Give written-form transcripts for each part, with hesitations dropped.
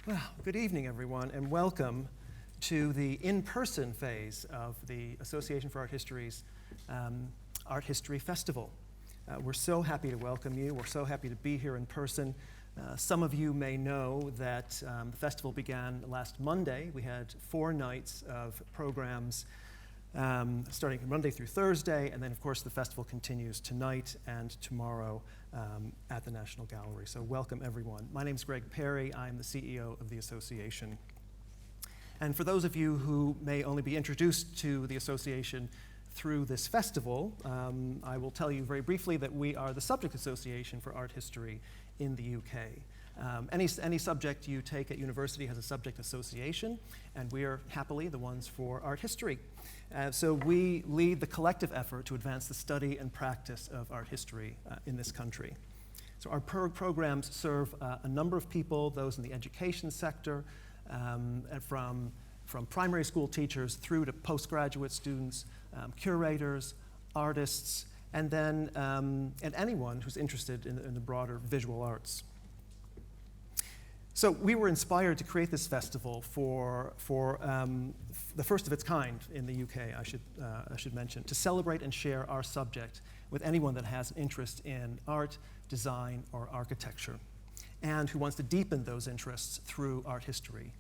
Well, good evening, everyone, and welcome to the in-person phase of the Association for Art History's Art History Festival. We're so happy to welcome you. We're so happy to be here in person. Some of you may know that the festival began last Monday. We had 4 nights of programs starting Monday through Thursday, and then of course the festival continues tonight and tomorrow at the National Gallery. So welcome everyone. My name is Greg Perry. I'm the CEO of the association. And for those of you who may only be introduced to the association through this festival, I will tell you very briefly that we are the subject association for art history in the UK. Any subject you take at university has a subject association, and we are happily the ones for art history. So we lead the collective effort to advance the study and practice of art history in this country. So our programs serve a number of people, those in the education sector, from primary school teachers through to postgraduate students, curators, artists, and then and anyone who's interested in the broader visual arts. So we were inspired to create this festival for the first of its kind in the UK, I should mention, to celebrate and share our subject with anyone that has an interest in art, design, or architecture, and who wants to deepen those interests through art history,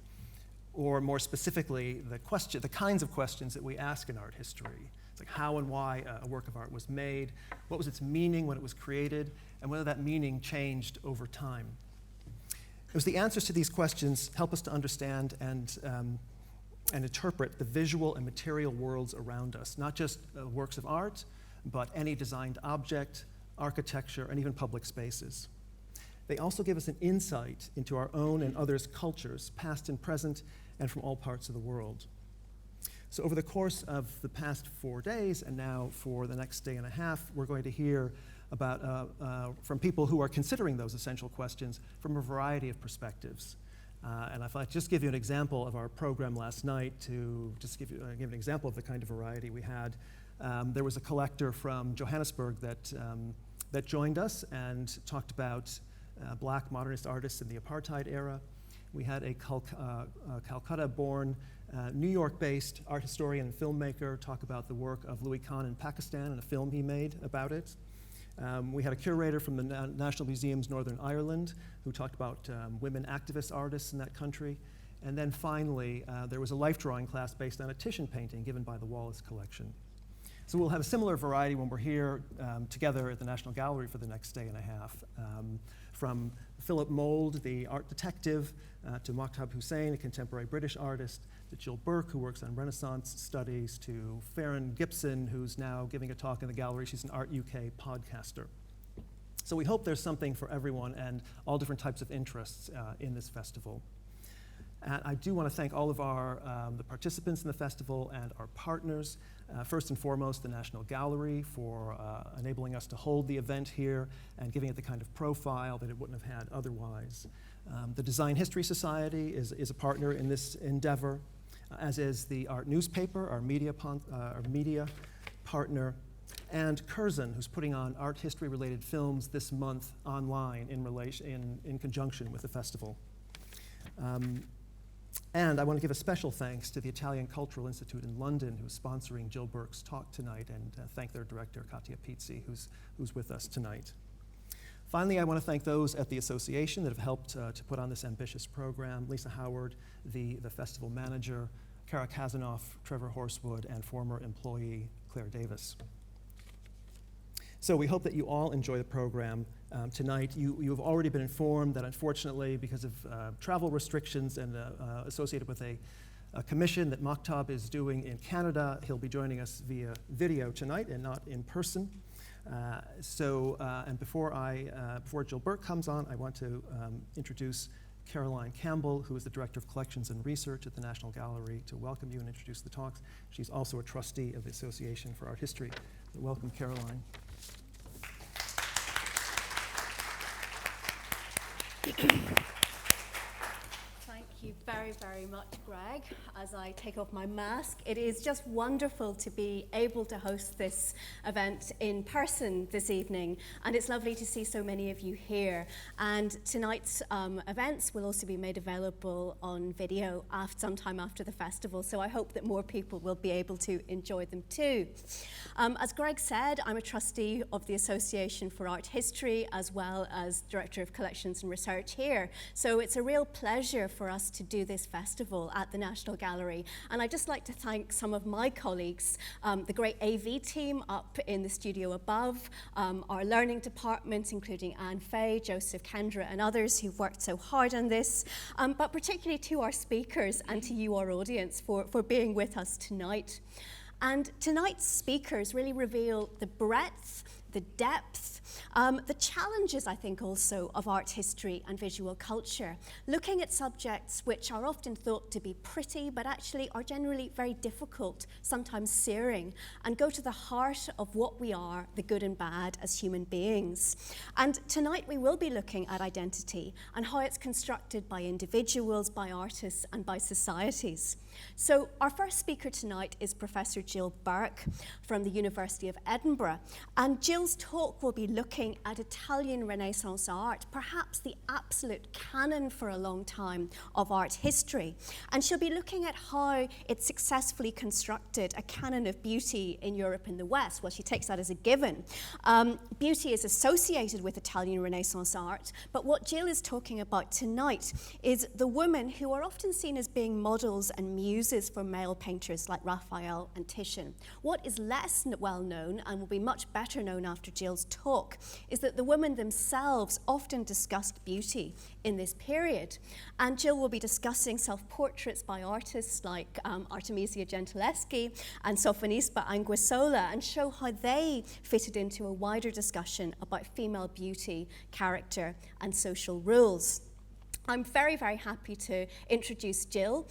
or more specifically, the kinds of questions that we ask in art history. It's like how and why a work of art was made, what was its meaning when it was created, and whether that meaning changed over time. It was the answers to these questions help us to understand and interpret the visual and material worlds around us, not just works of art, but any designed object, architecture, and even public spaces. They also give us an insight into our own and others' cultures, past and present, and from all parts of the world. So over the course of the past 4 days, and now for the next day and a half, we're going to hear about from people who are considering those essential questions from a variety of perspectives. And I'd like to just give you an example of our program last night to just give an example of the kind of variety we had. There was a collector from Johannesburg that joined us and talked about Black modernist artists in the apartheid era. We had a Calcutta-born, New York-based art historian and filmmaker talk about the work of Louis Kahn in Pakistan and a film he made about it. We had a curator from the National Museum's Northern Ireland who talked about women activist artists in that country. And then finally, there was a life drawing class based on a Titian painting given by the Wallace Collection. So we'll have a similar variety when we're here together at the National Gallery for the next day and a half. From Philip Mould, the art detective, to Matab Hussein, a contemporary British artist, to Jill Burke, who works on Renaissance studies, to Farron Gibson, who's now giving a talk in the gallery. She's an Art UK podcaster. So we hope there's something for everyone and all different types of interests in this festival. And I do want to thank all of the participants in the festival and our partners. First and foremost, the National Gallery for enabling us to hold the event here and giving it the kind of profile that it wouldn't have had otherwise. The Design History Society is a partner in this endeavor, as is the Art Newspaper, our media partner, and Curzon, who's putting on art history-related films this month online in conjunction with the festival. And I want to give a special thanks to the Italian Cultural Institute in London, who's sponsoring Jill Burke's talk tonight, and thank their director, Katia Pizzi, who's with us tonight. Finally, I want to thank those at the association that have helped to put on this ambitious program: Lisa Howard, the festival manager, Kara Kazanoff, Trevor Horsewood, and former employee Claire Davis. So we hope that you all enjoy the program tonight. You have already been informed that unfortunately, because of travel restrictions and associated with a commission that Matab is doing in Canada, he'll be joining us via video tonight and not in person. And before Jill Burke comes on, I want to introduce Caroline Campbell, who is the Director of Collections and Research at the National Gallery, to welcome you and introduce the talks. She's also a trustee of the Association for Art History. Welcome, Caroline. Thank you very, very much, Greg. As I take off my mask, it is just wonderful to be able to host this event in person this evening, and it's lovely to see so many of you here. And tonight's events will also be made available on video sometime after the festival, so I hope that more people will be able to enjoy them too. As Greg said, I'm a trustee of the Association for Art History, as well as Director of Collections and Research here. So it's a real pleasure for us to do this festival at the National Gallery. And I'd just like to thank some of my colleagues, the great AV team up in the studio above, our learning department, including Anne Fay, Joseph Kendra, and others who've worked so hard on this, but particularly to our speakers and to you, our audience, for being with us tonight. And tonight's speakers really reveal the breadth, the depth, the challenges, I think, also of art history and visual culture, looking at subjects which are often thought to be pretty, but actually are generally very difficult, sometimes searing, and go to the heart of what we are, the good and bad, as human beings. And tonight we will be looking at identity and how it's constructed by individuals, by artists, and by societies. So our first speaker tonight is Professor Jill Burke from the University of Edinburgh, and Jill's talk will be looking at Italian Renaissance art, perhaps the absolute canon for a long time of art history. And she'll be looking at how it successfully constructed a canon of beauty in Europe and the West. Well, she takes that as a given. Beauty is associated with Italian Renaissance art, but what Jill is talking about tonight is the women who are often seen as being models and muses for male painters like Raphael and Titian. What is less well known, and will be much better known after Jill's talk, is that the women themselves often discussed beauty in this period. And Jill will be discussing self-portraits by artists like Artemisia Gentileschi and Sofonisba Anguissola, and show how they fitted into a wider discussion about female beauty, character, and social rules. I'm very, very happy to introduce Jill,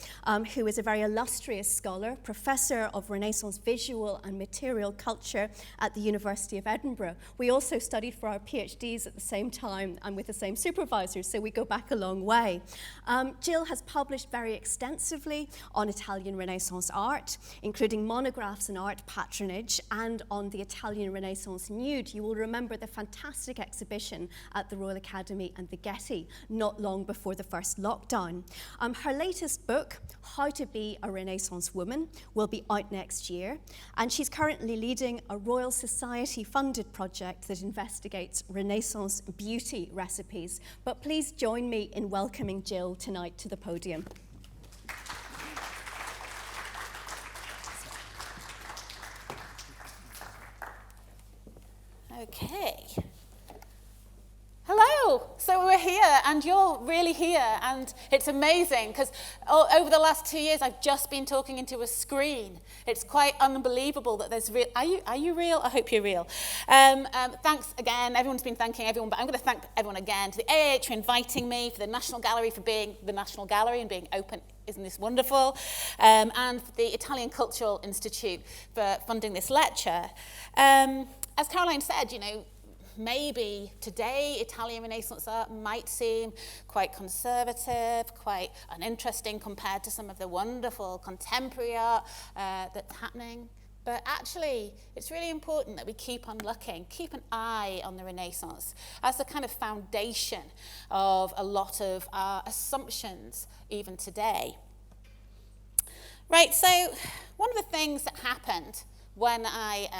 who is a very illustrious scholar, professor of Renaissance visual and material culture at the University of Edinburgh. We also studied for our PhDs at the same time and with the same supervisors, so we go back a long way. Jill has published very extensively on Italian Renaissance art, including monographs on art patronage and on the Italian Renaissance nude. You will remember the fantastic exhibition at the Royal Academy and the Getty not long before the first lockdown. Her latest book, How to Be a Renaissance Woman, will be out next year, and she's currently leading a Royal Society funded project that investigates Renaissance beauty recipes. But please join me in welcoming Jill tonight to the podium. Okay. Hello, so we're here and you're really here, and it's amazing because over the last 2 years I've just been talking into a screen. It's quite unbelievable that there's real. Are you real? I hope you're real. Thanks again, everyone's been thanking everyone, but I'm going to thank everyone again, to the AAH for inviting me, for the National Gallery for being the National Gallery and being open. Isn't this wonderful? And the Italian Cultural Institute for funding this lecture. As Caroline said, you know, maybe today Italian Renaissance art might seem quite conservative, quite uninteresting compared to some of the wonderful contemporary art that's happening. But actually, it's really important that we keep on looking, keep an eye on the Renaissance as the kind of foundation of a lot of our assumptions even today. Right, so one of the things that happened when I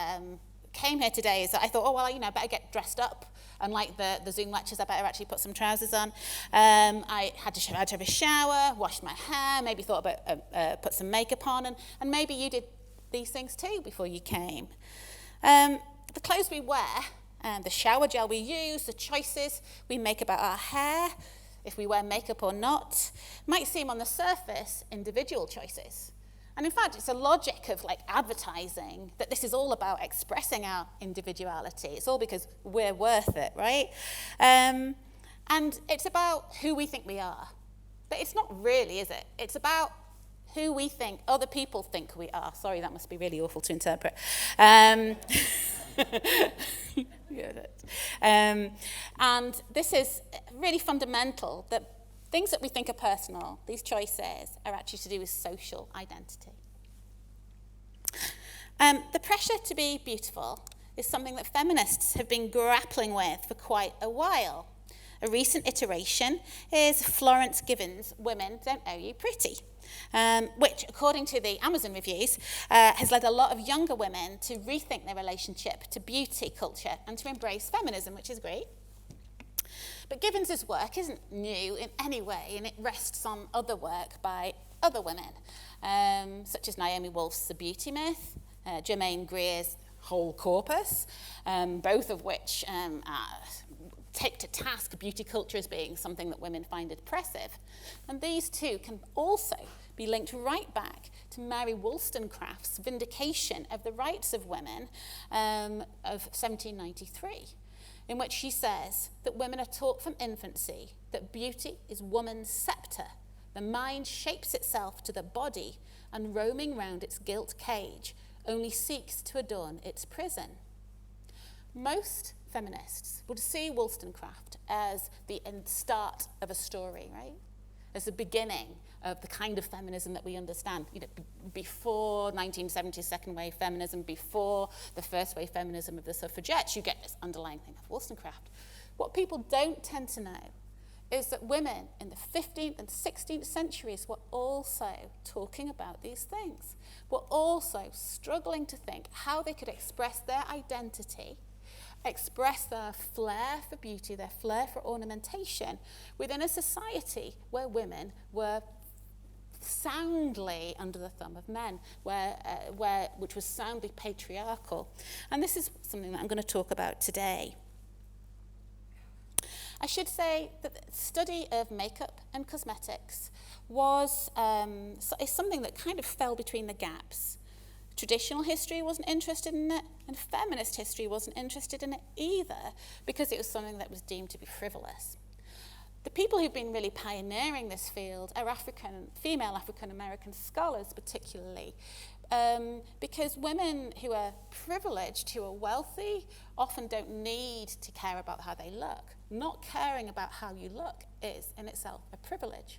came here today is that I thought, oh, well, you know, I better get dressed up. Unlike the Zoom lectures, I better actually put some trousers on. I had to have a shower, washed my hair, maybe thought about put some makeup on, and maybe you did these things too before you came. The clothes we wear, the shower gel we use, the choices we make about our hair, if we wear makeup or not, might seem on the surface individual choices. And in fact, it's a logic of like advertising that this is all about expressing our individuality. It's all because we're worth it, right? And it's about who we think we are. But it's not really, is it? It's about who we think other people think we are. Sorry, that must be really awful to interpret. And this is really fundamental, that Things that we think are personal, these choices, are actually to do with social identity. The pressure to be beautiful is something that feminists have been grappling with for quite a while. A recent iteration is Florence Given's Women Don't Owe You Pretty, which, according to the Amazon reviews, has led a lot of younger women to rethink their relationship to beauty culture and to embrace feminism, which is great. But Given's work isn't new in any way, and it rests on other work by other women, such as Naomi Wolf's The Beauty Myth, Germaine Greer's Whole Corpus, both of which take to task beauty culture as being something that women find oppressive. And these two can also be linked right back to Mary Wollstonecraft's vindication of the rights of women of 1793, in which she says that women are taught from infancy that beauty is woman's sceptre. The mind shapes itself to the body, and roaming round its gilt cage only seeks to adorn its prison. Most feminists would see Wollstonecraft as the start of a story, right? As the beginning of the kind of feminism that we understand. You know, before 1970s second wave feminism, before the first wave feminism of the suffragettes, you get this underlying thing of Wollstonecraft. What people don't tend to know is that women in the 15th and 16th centuries were also talking about these things, were also struggling to think how they could express their identity, express their flair for beauty, their flair for ornamentation within a society where women were soundly under the thumb of men, which was soundly patriarchal. And this is something that I'm going to talk about today. I should say that the study of makeup and cosmetics is something that kind of fell between the gaps. Traditional history wasn't interested in it, and feminist history wasn't interested in it either, because it was something that was deemed to be frivolous. The people who've been really pioneering this field are female African-American scholars particularly, because women who are privileged, who are wealthy, often don't need to care about how they look. Not caring about how you look is in itself a privilege.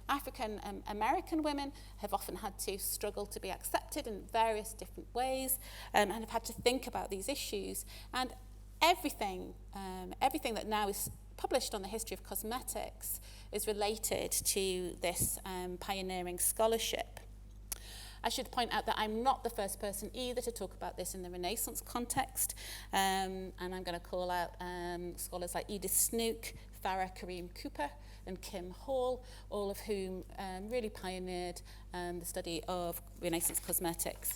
African American women have often had to struggle to be accepted in various different ways, and have had to think about these issues. And everything that now is published on the history of cosmetics is related to this pioneering scholarship. I should point out that I'm not the first person either to talk about this in the Renaissance context, and I'm going to call out scholars like Edith Snook, Farah Kareem Cooper, and Kim Hall, all of whom really pioneered the study of Renaissance cosmetics.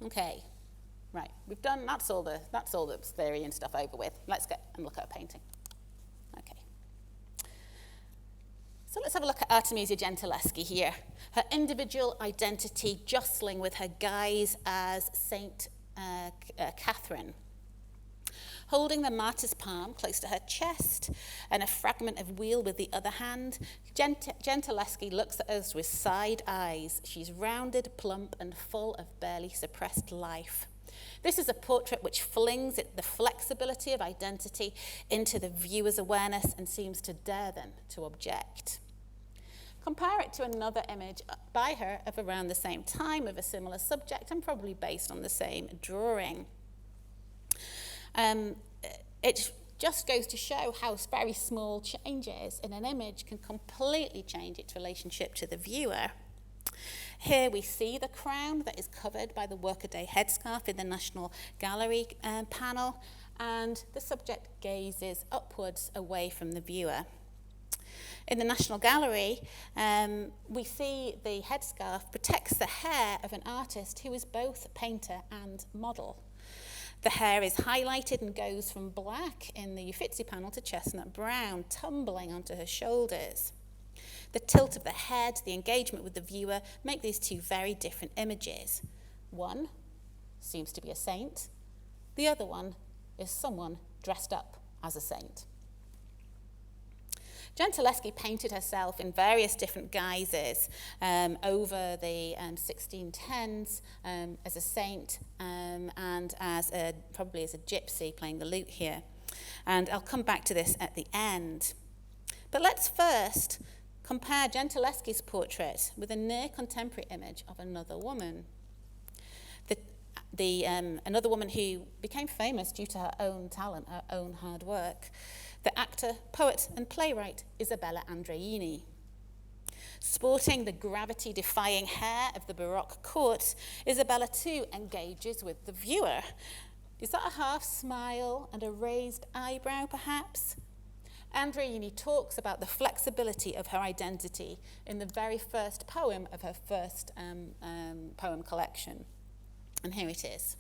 Okay, right, that's all the theory and stuff over with. Let's get and look at a painting. Okay. So let's have a look at Artemisia Gentileschi here. Her individual identity jostling with her guise as Saint Catherine. Holding the martyr's palm close to her chest and a fragment of wheel with the other hand, Gentileschi looks at us with side eyes. She's rounded, plump, and full of barely suppressed life. This is a portrait which flings the flexibility of identity into the viewer's awareness and seems to dare them to object. Compare it to another image by her of around the same time of a similar subject and probably based on the same drawing. It just goes to show how very small changes in an image can completely change its relationship to the viewer. Here we see the crown that is covered by the workaday headscarf in the National Gallery panel, and the subject gazes upwards away from the viewer. In the National Gallery, we see the headscarf protects the hair of an artist who is both painter and model. The hair is highlighted and goes from black in the Uffizi panel to chestnut brown, tumbling onto her shoulders. The tilt of the head, the engagement with the viewer, make these two very different images. One seems to be a saint. The other one is someone dressed up as a saint. Gentileschi painted herself in various different guises over the 1610s as a saint and probably as a gypsy playing the lute here. And I'll come back to this at the end. But let's first compare Gentileschi's portrait with a near contemporary image of another woman. Another woman who became famous due to her own talent, her own hard work, the actor, poet, and playwright Isabella Andreini. Sporting the gravity-defying hair of the Baroque court, Isabella too engages with the viewer. Is that a half smile and a raised eyebrow, perhaps? Andreini talks about the flexibility of her identity in the very first poem of her first poem collection. And here it is.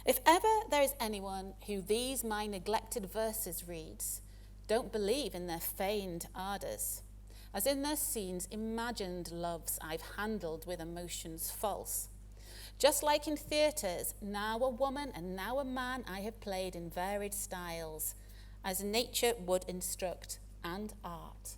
If ever there is anyone who these my neglected verses reads, don't believe in their feigned ardours, as in their scenes imagined loves I've handled with emotions false. Just like in theatres, now a woman and now a man I have played in varied styles, as nature would instruct, and art.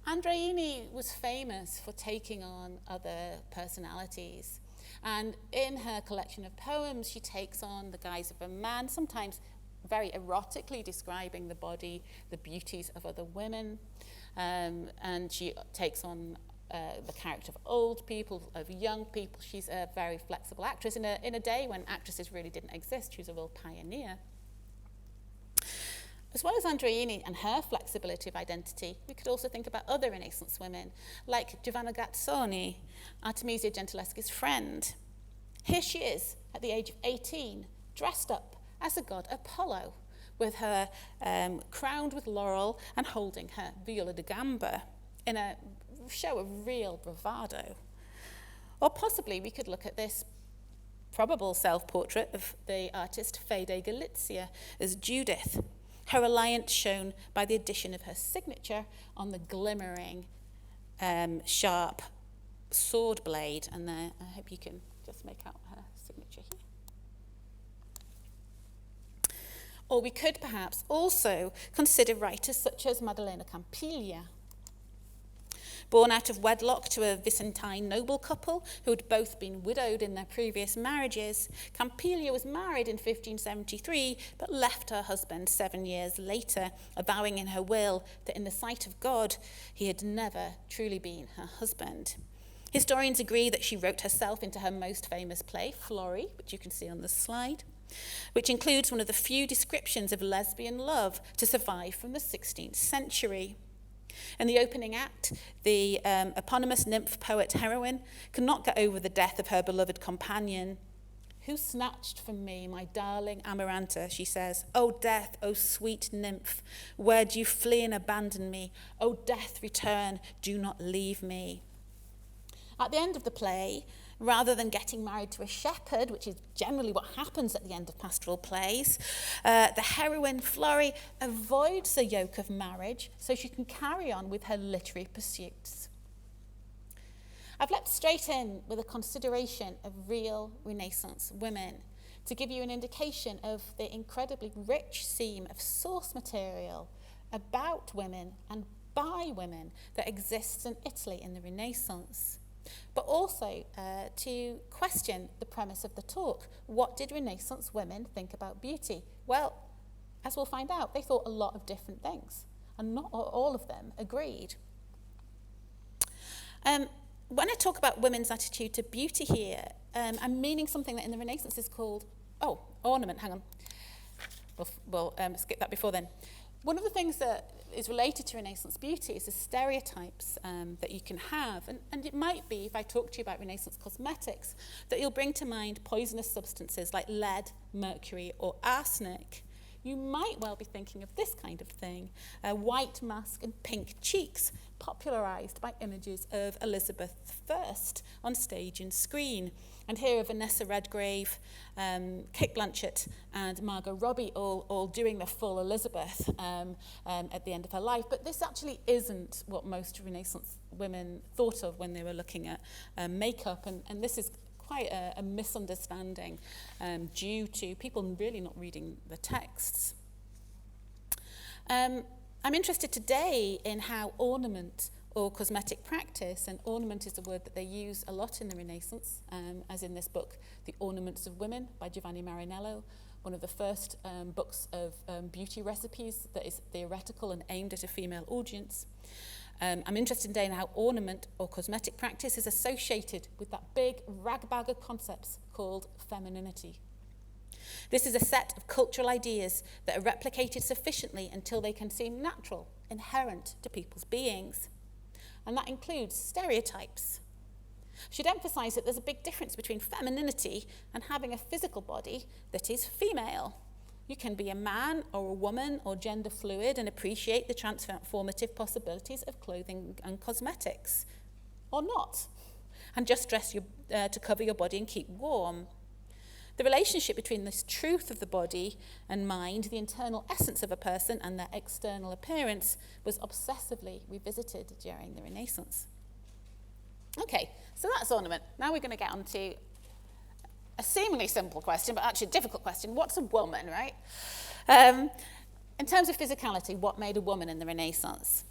Andreini was famous for taking on other personalities. And in her collection of poems, she takes on the guise of a man, sometimes very erotically describing the body, the beauties of other women. And she takes on the character of old people, of young people. She's a very flexible actress in a day when actresses really didn't exist. She was a real pioneer. As well as Andreini and her flexibility of identity, we could also think about other Renaissance women, like Giovanna Gazzoni, Artemisia Gentileschi's friend. Here she is, at the age of 18, dressed up as the god Apollo, with her crowned with laurel and holding her viola da gamba, in a show of real bravado. Or possibly we could look at this probable self-portrait of the artist Fede Galizia as Judith, her alliance shown by the addition of her signature on the glimmering, sharp sword blade. And there, I hope you can just make out her signature here. Or we could perhaps also consider writers such as Madeleine Campilia. Born out of wedlock to a Vicentine noble couple who had both been widowed in their previous marriages, Campilia was married in 1573 but left her husband 7 years later, avowing in her will that in the sight of God he had never truly been her husband. Historians agree that she wrote herself into her most famous play, Florrie, which you can see on the slide, which includes one of the few descriptions of lesbian love to survive from the 16th century. In the opening act, the eponymous nymph poet heroine cannot get over the death of her beloved companion. Who snatched from me my darling Amaranta, she says. O death, O sweet nymph, where do you flee and abandon me? O death, return, do not leave me. At the end of the play, rather than getting married to a shepherd, which is generally what happens at the end of pastoral plays, the heroine, Florrie, avoids the yoke of marriage so she can carry on with her literary pursuits. I've leapt straight in with a consideration of real Renaissance women to give you an indication of the incredibly rich seam of source material about women and by women that exists in Italy in the Renaissance. But also to question the premise of the talk. What did Renaissance women think about beauty? Well, as we'll find out, they thought a lot of different things, and not all of them agreed. When I talk about women's attitude to beauty here, I'm meaning something that in the Renaissance is called, ornament, hang on. We'll skip that before then. One of the things that is related to Renaissance beauty is the stereotypes that you can have. And it might be, if I talk to you about Renaissance cosmetics, that you'll bring to mind poisonous substances like lead, mercury, or arsenic. You might well be thinking of this kind of thing, a white mask and pink cheeks, popularised by images of Elizabeth I on stage and screen. And here are Vanessa Redgrave, Kate Blanchett, and Margot Robbie all doing the full Elizabeth at the end of her life. But this actually isn't what most Renaissance women thought of when they were looking at makeup. And this is quite a misunderstanding due to people really not reading the texts. I'm interested today in how ornament or cosmetic practice, and ornament is a word that they use a lot in the Renaissance, as in this book, The Ornaments of Women by Giovanni Marinello, one of the first books of beauty recipes that is theoretical and aimed at a female audience. I'm interested in how ornament or cosmetic practice is associated with that big ragbag of concepts called femininity. This is a set of cultural ideas that are replicated sufficiently until they can seem natural, inherent to people's beings. And that includes stereotypes. I should emphasize that there's a big difference between femininity and having a physical body that is female. You can be a man or a woman or gender fluid and appreciate the transformative possibilities of clothing and cosmetics, or not, and just dress to cover your body and keep warm. The relationship between this truth of the body and mind, the internal essence of a person, and their external appearance was obsessively revisited during the Renaissance. Okay, so that's ornament. Now we're going to get on to a seemingly simple question, but actually a difficult question. What's a woman, right? In terms of physicality, what made a woman in the Renaissance?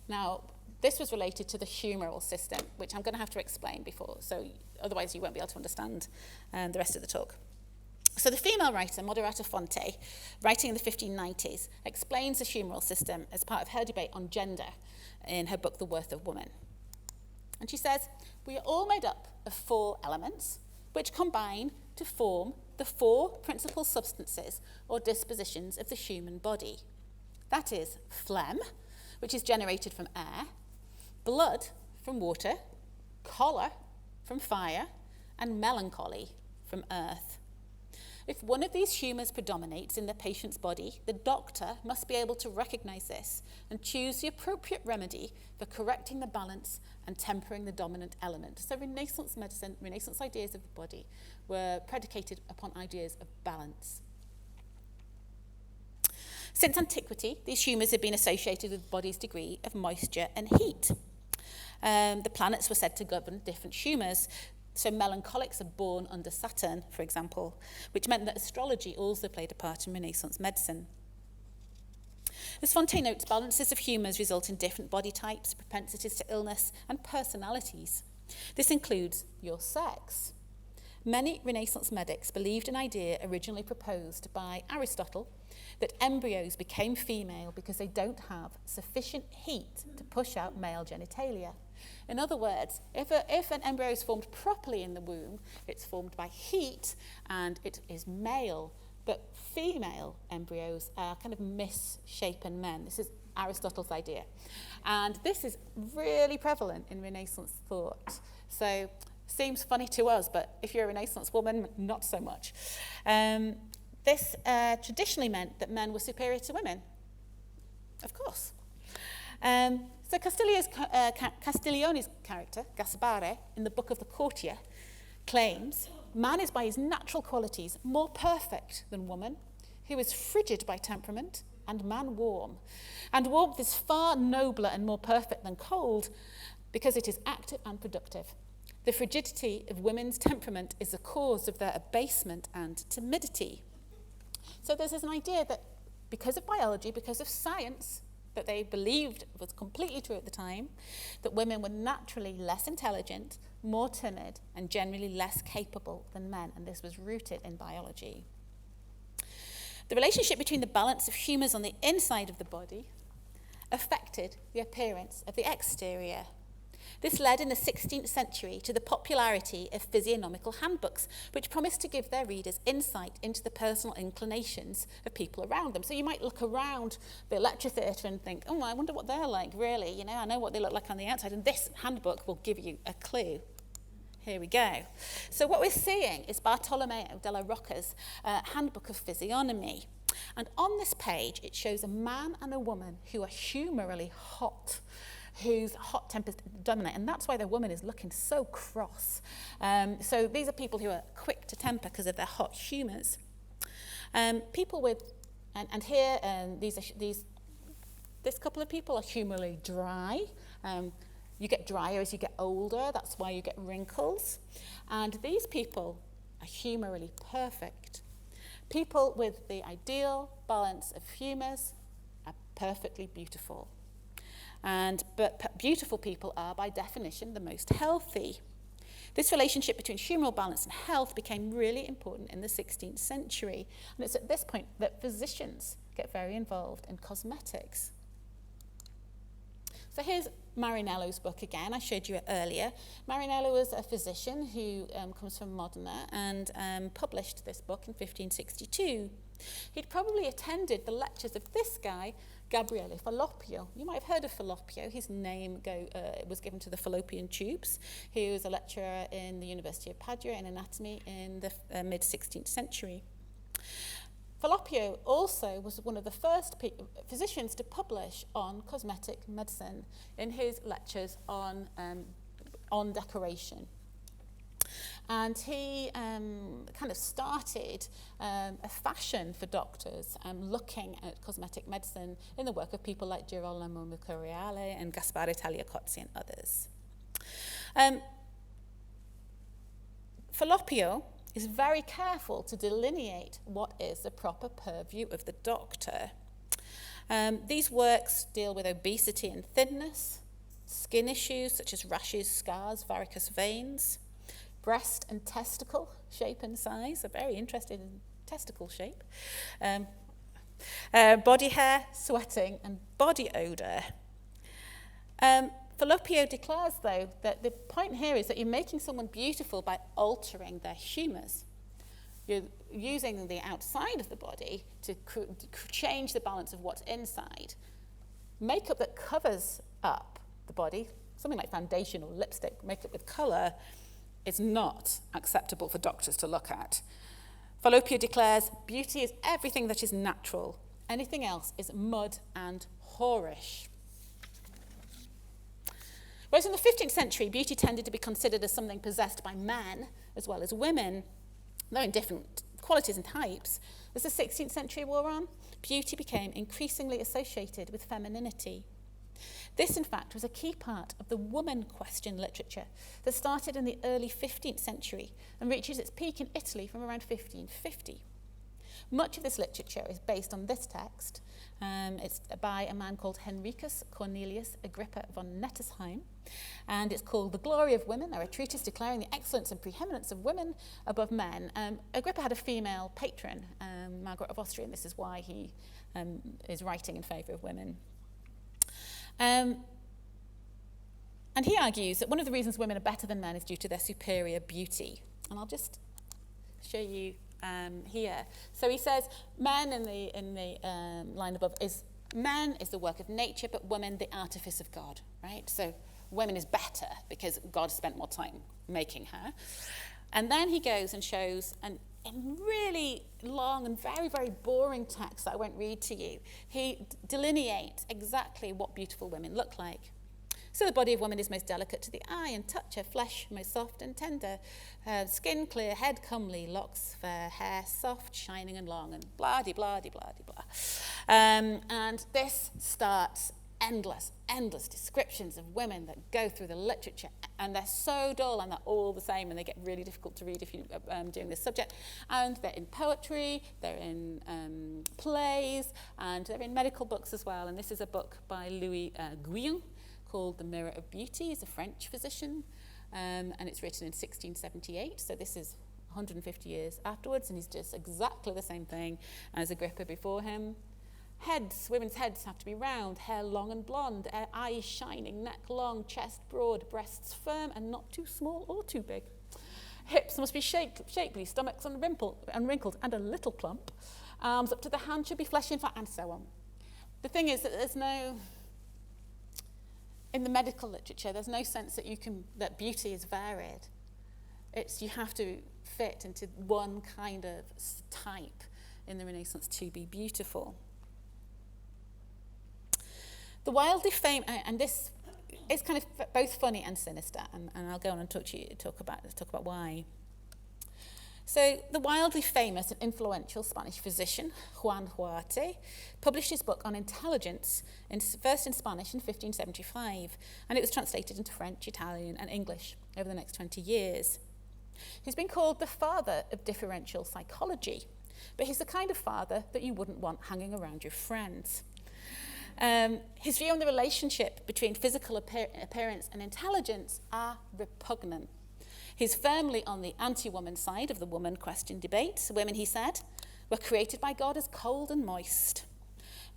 Now, this was related to the humoral system, which I'm going to have to explain before, so otherwise you won't be able to understand the rest of the talk. So the female writer, Moderata Fonte, writing in the 1590s, explains the humoral system as part of her debate on gender in her book, The Worth of Woman. And she says, we are all made up of 4 elements, which combine to form the 4 principal substances or dispositions of the human body. That is phlegm, which is generated from air, blood from water, choler from fire, and melancholy from earth. If one of these humours predominates in the patient's body, the doctor must be able to recognise this and choose the appropriate remedy for correcting the balance and tempering the dominant element. So Renaissance medicine, Renaissance ideas of the body were predicated upon ideas of balance. Since antiquity, these humours have been associated with the body's degree of moisture and heat. The planets were said to govern different humours. So melancholics are born under Saturn, for example, which meant that astrology also played a part in Renaissance medicine. As Fonte notes, balances of humours result in different body types, propensities to illness, and personalities. This includes your sex. Many Renaissance medics believed an idea originally proposed by Aristotle that embryos became female because they don't have sufficient heat to push out male genitalia. In other words, if an embryo is formed properly in the womb, it's formed by heat and it is male, but female embryos are kind of misshapen men. This is Aristotle's idea. And this is really prevalent in Renaissance thought. So seems funny to us, but if you're a Renaissance woman, not so much. This traditionally meant that men were superior to women. Of course. So Castiglione's character, Gaspare, in the Book of the Courtier, claims man is by his natural qualities more perfect than woman, who is frigid by temperament, and man warm. And warmth is far nobler and more perfect than cold because it is active and productive. The frigidity of women's temperament is the cause of their abasement and timidity. So there's an idea that because of biology, because of science, that they believed was completely true at the time, that women were naturally less intelligent, more timid, and generally less capable than men, and this was rooted in biology. The relationship between the balance of humours on the inside of the body affected the appearance of the exterior. This led in the 16th century to the popularity of physionomical handbooks, which promised to give their readers insight into the personal inclinations of people around them. So you might look around the lecture theatre and think, oh, I wonder what they're like, really. You know, I know what they look like on the outside, and this handbook will give you a clue. Here we go. So what we're seeing is Bartolomeo della Rocca's Handbook of Physionomy. And on this page, it shows a man and a woman who are humorally hot, whose hot tempers dominate, and that's why the woman is looking so cross. So these are people who are quick to temper because of their hot humours. People with, and here, this couple of people are humorally dry. You get drier as you get older, that's why you get wrinkles. And these people are humorally perfect. People with the ideal balance of humours are perfectly beautiful. But beautiful people are, by definition, the most healthy. This relationship between humoral balance and health became really important in the 16th century. And it's at this point that physicians get very involved in cosmetics. So here's Marinello's book again. I showed you it earlier. Marinello was a physician who comes from Modena and published this book in 1562. He'd probably attended the lectures of this guy, Gabriele Falloppio. You might have heard of Falloppio. His name was given to the fallopian tubes. He was a lecturer in the University of Padua in anatomy in the mid-16th century. Falloppio also was one of the first physicians to publish on cosmetic medicine in his lectures on decoration. And he kind of started a fashion for doctors looking at cosmetic medicine in the work of people like Girolamo Mercuriale and Gaspare Tagliacozzi and others. Falloppio is very careful to delineate what is the proper purview of the doctor. These works deal with obesity and thinness, skin issues such as rashes, scars, varicose veins, breast and testicle shape and size. I'm very interested in testicle shape. Body hair, sweating, and body odour. Falloppio declares, though, that the point here is that you're making someone beautiful by altering their humours. You're using the outside of the body to change the balance of what's inside. Makeup that covers up the body, something like foundation or lipstick, makeup with colour, is not acceptable for doctors to look at. Falloppio declares beauty is everything that is natural. Anything else is mud and whorish. Whereas in the 15th century, beauty tended to be considered as something possessed by men as well as women, though in different qualities and types. As the 16th century wore on, beauty became increasingly associated with femininity. This, in fact, was a key part of the woman question literature that started in the early 15th century and reaches its peak in Italy from around 1550. Much of this literature is based on this text. It's by a man called Henricus Cornelius Agrippa von Nettesheim, and it's called The Glory of Women, or a treatise declaring the excellence and preeminence of women above men. Agrippa had a female patron, Margaret of Austria, and this is why he is writing in favour of women. And he argues that one of the reasons women are better than men is due to their superior beauty. And I'll just show you here. So he says, men in the line above men is the work of nature, but women the artifice of God, right? So women is better because God spent more time making her. And then he goes and shows, and in really long and very, very boring text that I won't read to you, he delineates exactly what beautiful women look like. So the body of woman is most delicate to the eye and touch, her flesh most soft and tender, skin clear, head comely, locks fair, hair soft, shining and long, and blah-de-blah-de-blah-de-blah. And this starts endless descriptions of women that go through the literature, and they're so dull and they're all the same, and they get really difficult to read if you're doing this subject. And they're in poetry, they're in plays, and they're in medical books as well. And this is a book by Louis Guillen called The Mirror of Beauty. He's a French physician, and it's written in 1678, so this is 150 years afterwards, and he's just exactly the same thing as Agrippa before him. Heads, women's heads have to be round, hair long and blonde, eyes shining, neck long, chest broad, breasts firm and not too small or too big. Hips must be shapely, stomachs unwrinkled and a little plump. Arms up to the hand should be fleshy and fat, and so on. The thing is that in the medical literature, there's no sense that beauty is varied. You have to fit into one kind of type in the Renaissance to be beautiful. The wildly famous, and this is kind of both funny and sinister, and I'll go on and talk about why. So the wildly famous and influential Spanish physician, Juan Juarte, published his book on intelligence, first in Spanish in 1575, and it was translated into French, Italian, and English over the next 20 years. He's been called the father of differential psychology, but he's the kind of father that you wouldn't want hanging around your friends. His view on the relationship between physical appearance and intelligence are repugnant. He's firmly on the anti-woman side of the woman question debate. Women, he said, were created by God as cold and moist,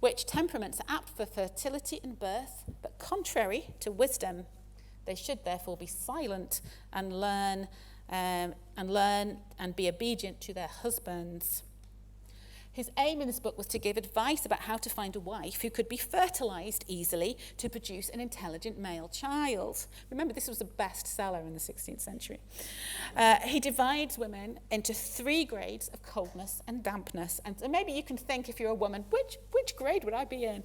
which temperaments are apt for fertility and birth, but contrary to wisdom. They should therefore be silent and learn and be obedient to their husbands. His aim in this book was to give advice about how to find a wife who could be fertilized easily to produce an intelligent male child. Remember, this was a bestseller in the 16th century. He divides women into 3 grades of coldness and dampness. And so maybe you can think, if you're a woman, which grade would I be in?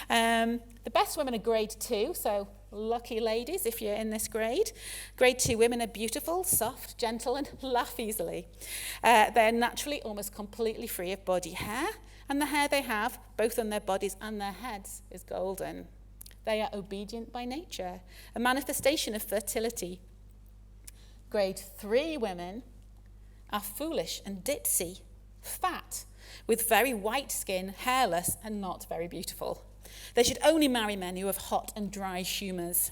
The best women are grade 2, so lucky ladies if you're in this grade. Grade 2 women are beautiful, soft, gentle, and laugh easily. They're naturally almost completely free of body hair, and the hair they have, both on their bodies and their heads, is golden. They are obedient by nature, a manifestation of fertility. Grade 3 women are foolish and ditzy, fat, with very white skin, hairless, and not very beautiful. They should only marry men who have hot and dry humours.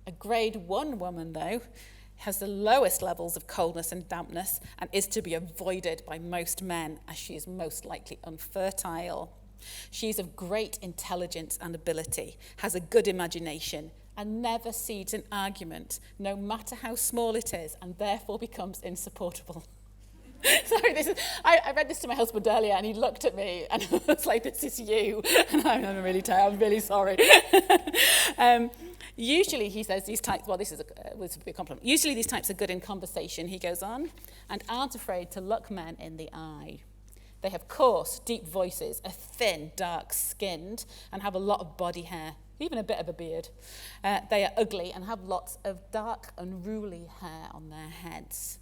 A grade 1 woman, though, has the lowest levels of coldness and dampness and is to be avoided by most men, as she is most likely unfertile. She is of great intelligence and ability, has a good imagination, and never cedes an argument, no matter how small it is, and therefore becomes insupportable. Sorry, I read this to my husband earlier, and he looked at me and was like, "This is you," and I'm really sorry. Usually, he says, these types, well, this was a compliment. Usually, these types are good in conversation, he goes on, and aren't afraid to look men in the eye. They have coarse, deep voices, are thin, dark-skinned, and have a lot of body hair, even a bit of a beard. They are ugly and have lots of dark, unruly hair on their heads.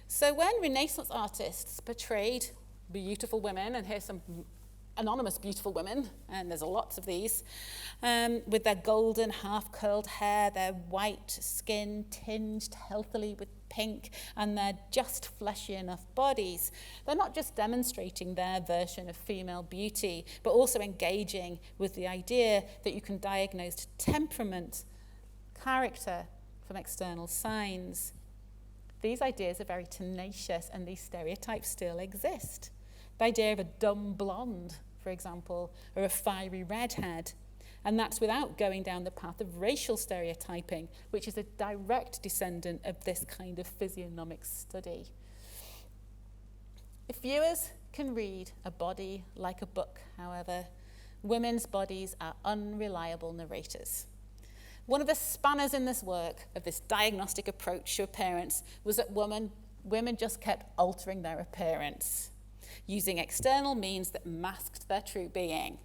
So when Renaissance artists portrayed beautiful women, and here's some anonymous beautiful women, and there's lots of these, with their golden half-curled hair, their white skin tinged healthily with pink, and their just fleshy enough bodies, they're not just demonstrating their version of female beauty, but also engaging with the idea that you can diagnose temperament, character from external signs. These ideas are very tenacious, and these stereotypes still exist. The idea of a dumb blonde, for example, or a fiery redhead. And that's without going down the path of racial stereotyping, which is a direct descendant of this kind of physiognomic study. If viewers can read a body like a book, however, women's bodies are unreliable narrators. One of the spanners in this work of this diagnostic approach to appearance was that women just kept altering their appearance, using external means that masked their true being.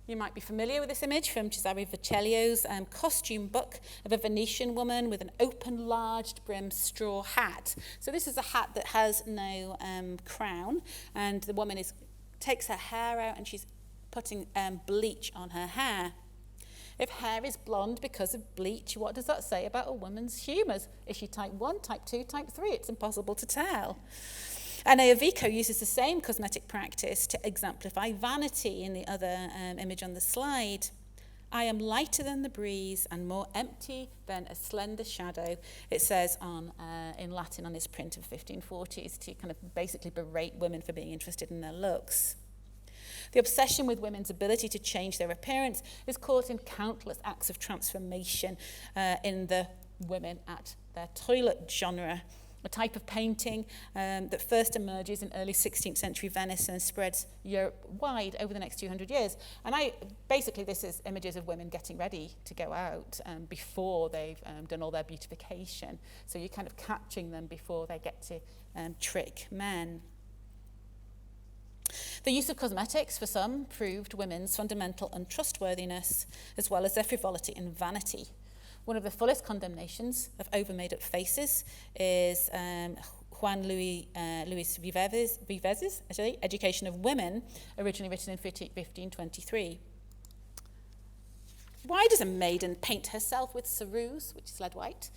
You might be familiar with this image from Cesare Vercellio's costume book of a Venetian woman with an open, large-brimmed straw hat. So this is a hat that has no crown, and the woman takes her hair out and she's putting bleach on her hair. If hair is blonde because of bleach, what does that say about a woman's humours? Is she type 1, type 2, type 3? It's impossible to tell. Anea Vico uses the same cosmetic practice to exemplify vanity in the other image on the slide. I am lighter than the breeze and more empty than a slender shadow, it says in Latin on his print of 1540s, to kind of basically berate women for being interested in their looks. The obsession with women's ability to change their appearance is caught in countless acts of transformation in the women at their toilet genre, a type of painting that first emerges in early 16th century Venice and spreads Europe-wide over the next 200 years. And basically this is images of women getting ready to go out before they've done all their beautification. So you're kind of catching them before they get to trick men. The use of cosmetics, for some, proved women's fundamental untrustworthiness, as well as their frivolity and vanity. One of the fullest condemnations of over-made-up faces is Juan Luis Vives's Education of Women, originally written in 1523. Why does a maiden paint herself with ceruse, which is lead white,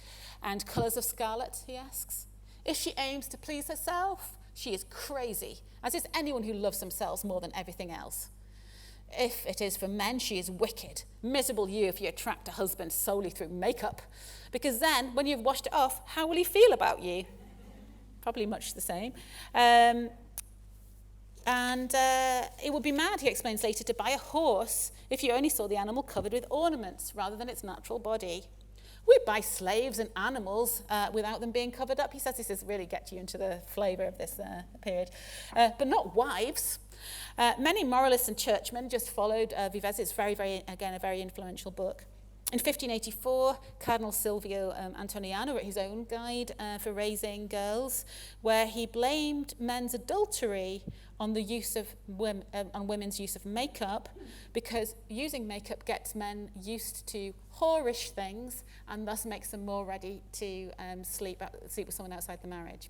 and colours of scarlet, he asks? If she aims to please herself, she is crazy, as is anyone who loves themselves more than everything else. If it is for men, she is wicked. Miserable you if you attract a husband solely through makeup. Because then, when you've washed it off, how will he feel about you? Probably much the same. It would be mad, he explains later, to buy a horse if you only saw the animal covered with ornaments rather than its natural body. We buy slaves and animals without them being covered up. He says this is really get you into the flavour of this period. But not wives. Many moralists and churchmen just followed Vives. It's again, a very influential book. In 1584, Cardinal Silvio Antoniano wrote his own guide for raising girls, where he blamed men's adultery on the use of on women's use of makeup, because using makeup gets men used to whorish things and thus makes them more ready to sleep with someone outside the marriage.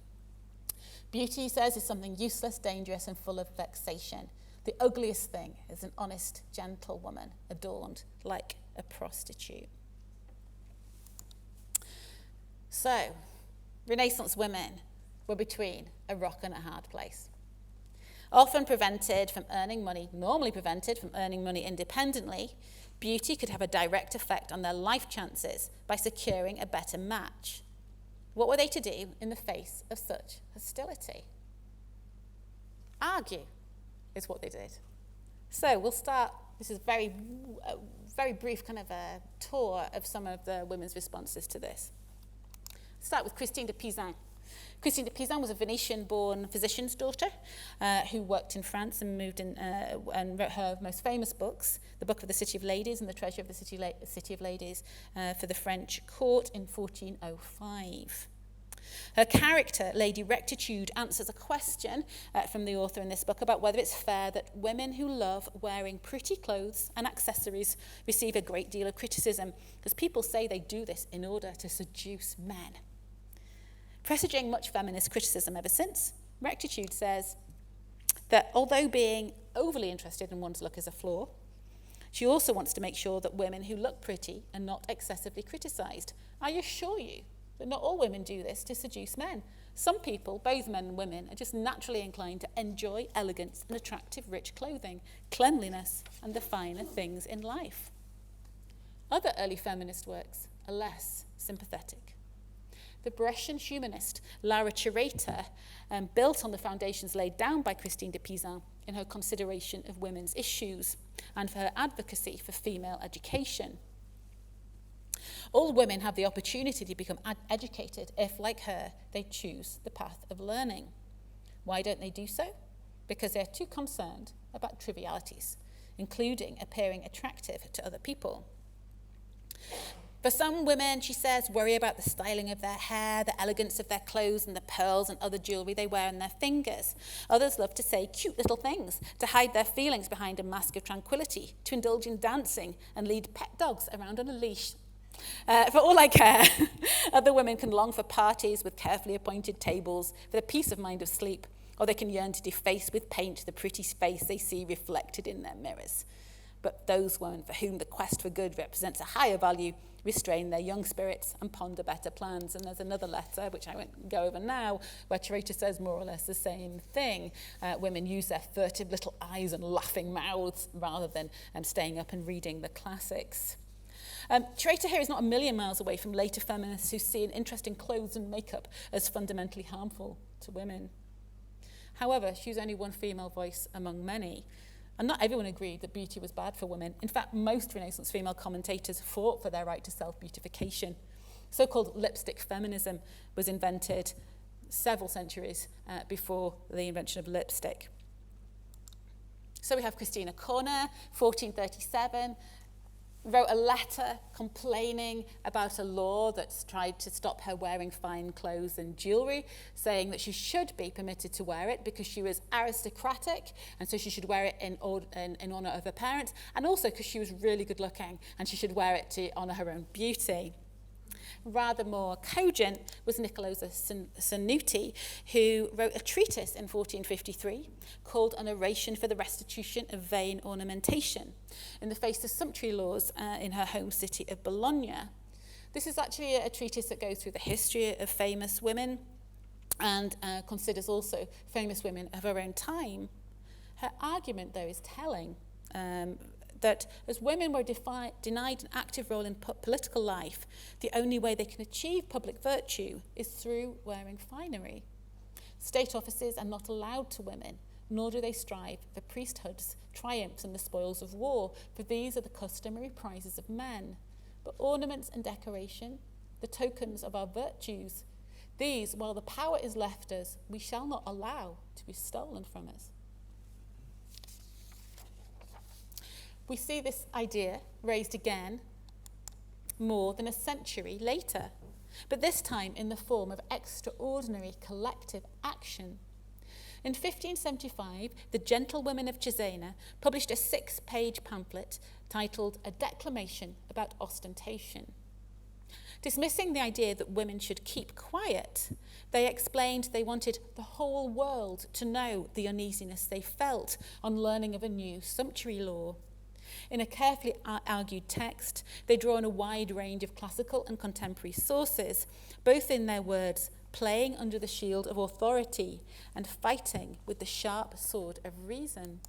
Beauty, he says, is something useless, dangerous, and full of vexation. The ugliest thing is an honest, gentle woman adorned like a prostitute. So, Renaissance women were between a rock and a hard place. Often prevented from earning money, normally prevented from earning money independently, beauty could have a direct effect on their life chances by securing a better match. What were they to do in the face of such hostility? Argue is what they did. So we'll start, this is a very brief kind of a tour of some of the women's responses to this. Start with Christine de Pizan. Christine de Pizan was a Venetian-born physician's daughter who worked in France and moved in and wrote her most famous books, the Book of the City of Ladies and the Treasure of the City of Ladies for the French court in 1405. Her character, Lady Rectitude, answers a question from the author in this book about whether it's fair that women who love wearing pretty clothes and accessories receive a great deal of criticism, because people say they do this in order to seduce men. Presaging much feminist criticism ever since, Rectitude says that although being overly interested in one's look is a flaw, she also wants to make sure that women who look pretty are not excessively criticised. I assure you that not all women do this to seduce men. Some people, both men and women, are just naturally inclined to enjoy elegance and attractive rich clothing, cleanliness, and the finer things in life. Other early feminist works are less sympathetic. The Brescian humanist Laura Cereta built on the foundations laid down by Christine de Pizan in her consideration of women's issues and for her advocacy for female education. All women have the opportunity to become educated if, like her, they choose the path of learning. Why don't they do so? Because they're too concerned about trivialities, including appearing attractive to other people. For some women, she says, worry about the styling of their hair, the elegance of their clothes, and the pearls and other jewellery they wear on their fingers. Others love to say cute little things, to hide their feelings behind a mask of tranquility, to indulge in dancing and lead pet dogs around on a leash. For all I care, other women can long for parties with carefully appointed tables, for the peace of mind of sleep, or they can yearn to deface with paint the pretty face they see reflected in their mirrors. But those women for whom the quest for good represents a higher value restrain their young spirits and ponder better plans. And there's another letter, which I won't go over now, where Cereta says more or less the same thing. Women use their furtive little eyes and laughing mouths rather than staying up and reading the classics. Cereta here is not a million miles away from later feminists who see an interest in clothes and makeup as fundamentally harmful to women. However, she was only one female voice among many. And not everyone agreed that beauty was bad for women. In fact, most Renaissance female commentators fought for their right to self-beautification. So-called lipstick feminism was invented several centuries before the invention of lipstick. So we have Christina Corner, 1437, wrote a letter complaining about a law that's tried to stop her wearing fine clothes and jewellery, saying that she should be permitted to wear it because she was aristocratic, and so she should wear it in honour of her parents, and also because she was really good looking and she should wear it to honour her own beauty. Rather more cogent was Nicolosa Sanuti, who wrote a treatise in 1453 called A Narration for the Restitution of Vain Ornamentation in the face of sumptuary laws in her home city of Bologna. This is actually a treatise that goes through the history of famous women and considers also famous women of her own time. Her argument, though, is telling. that as women were denied an active role in political life, the only way they can achieve public virtue is through wearing finery. State offices are not allowed to women, nor do they strive for priesthoods, triumphs, and the spoils of war, for these are the customary prizes of men. But ornaments and decoration, the tokens of our virtues, these, while the power is left us, we shall not allow to be stolen from us. We see this idea raised again more than a century later, but this time in the form of extraordinary collective action. In 1575, the Gentlewomen of Cesena published a 6-page pamphlet titled A Declamation about Ostentation. Dismissing the idea that women should keep quiet, they explained they wanted the whole world to know the uneasiness they felt on learning of a new sumptuary law. In a carefully argued text, they draw on a wide range of classical and contemporary sources, both in their words, playing under the shield of authority and fighting with the sharp sword of reason.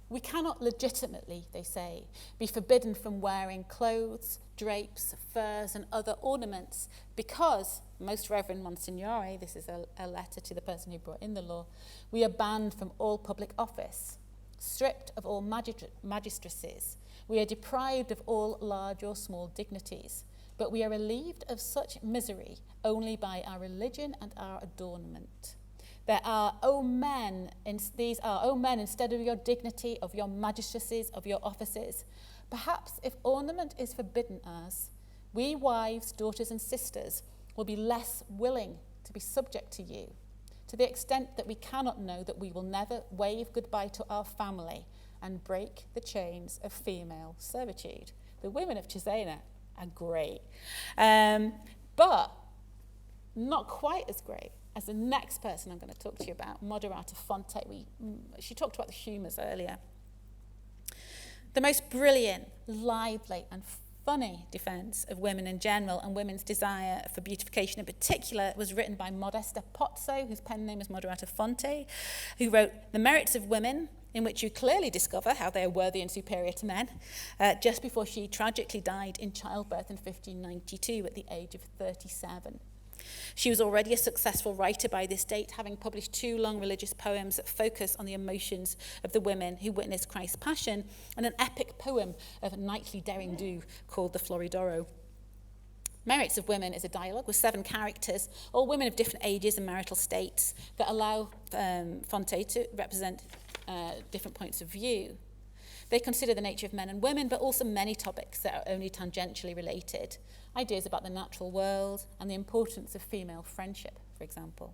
We cannot legitimately, they say, be forbidden from wearing clothes, drapes, furs, and other ornaments because, Most Reverend Monsignore, this is a letter to the person who brought in the law, we are banned from all public office, stripped of all magistracies. We are deprived of all large or small dignities, but we are relieved of such misery only by our religion and our adornment. There are, O men, these are, O men, instead of your dignity, of your magistracies, of your offices. Perhaps if ornament is forbidden us, we wives, daughters, and sisters will be less willing to be subject to you, to the extent that we cannot know that we will never wave goodbye to our family and break the chains of female servitude. The women of Cesena are great, but not quite as great as the next person I'm going to talk to you about, Moderata Fonte. She talked about the humours earlier. The most brilliant, lively, and funny defence of women in general and women's desire for beautification in particular was written by Modesta Pozzo, whose pen name is Moderata Fonte, who wrote The Merits of Women, in which you clearly discover how they are worthy and superior to men, just before she tragically died in childbirth in 1592 at the age of 37. She was already a successful writer by this date, having published 2 long religious poems that focus on the emotions of the women who witnessed Christ's Passion, and an epic poem of knightly daring-do called the Floridoro. Merits of Women is a dialogue with 7 characters, all women of different ages and marital states, that allow Fonte to represent different points of view. They consider the nature of men and women, but also many topics that are only tangentially related. Ideas about the natural world and the importance of female friendship, for example.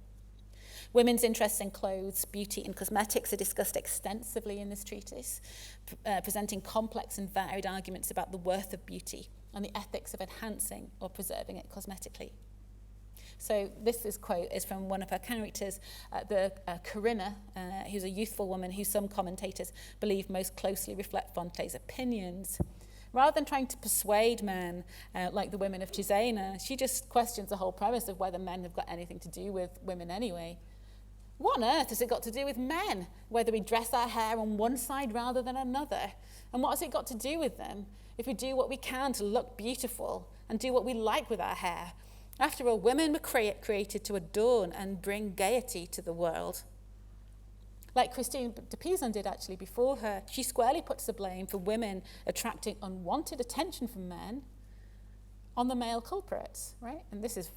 Women's interests in clothes, beauty, and cosmetics are discussed extensively in this treatise, presenting complex and varied arguments about the worth of beauty and the ethics of enhancing or preserving it cosmetically. So this quote is from one of her characters, Corinna, who's a youthful woman who some commentators believe most closely reflect Fonte's opinions. Rather than trying to persuade men like the women of Cesena, she just questions the whole premise of whether men have got anything to do with women anyway. What on earth has it got to do with men, whether we dress our hair on one side rather than another? And what has it got to do with them if we do what we can to look beautiful and do what we like with our hair? After all, women were created to adorn and bring gaiety to the world. Like Christine de Pizan did actually before her, she squarely puts the blame for women attracting unwanted attention from men on the male culprits, right? And this is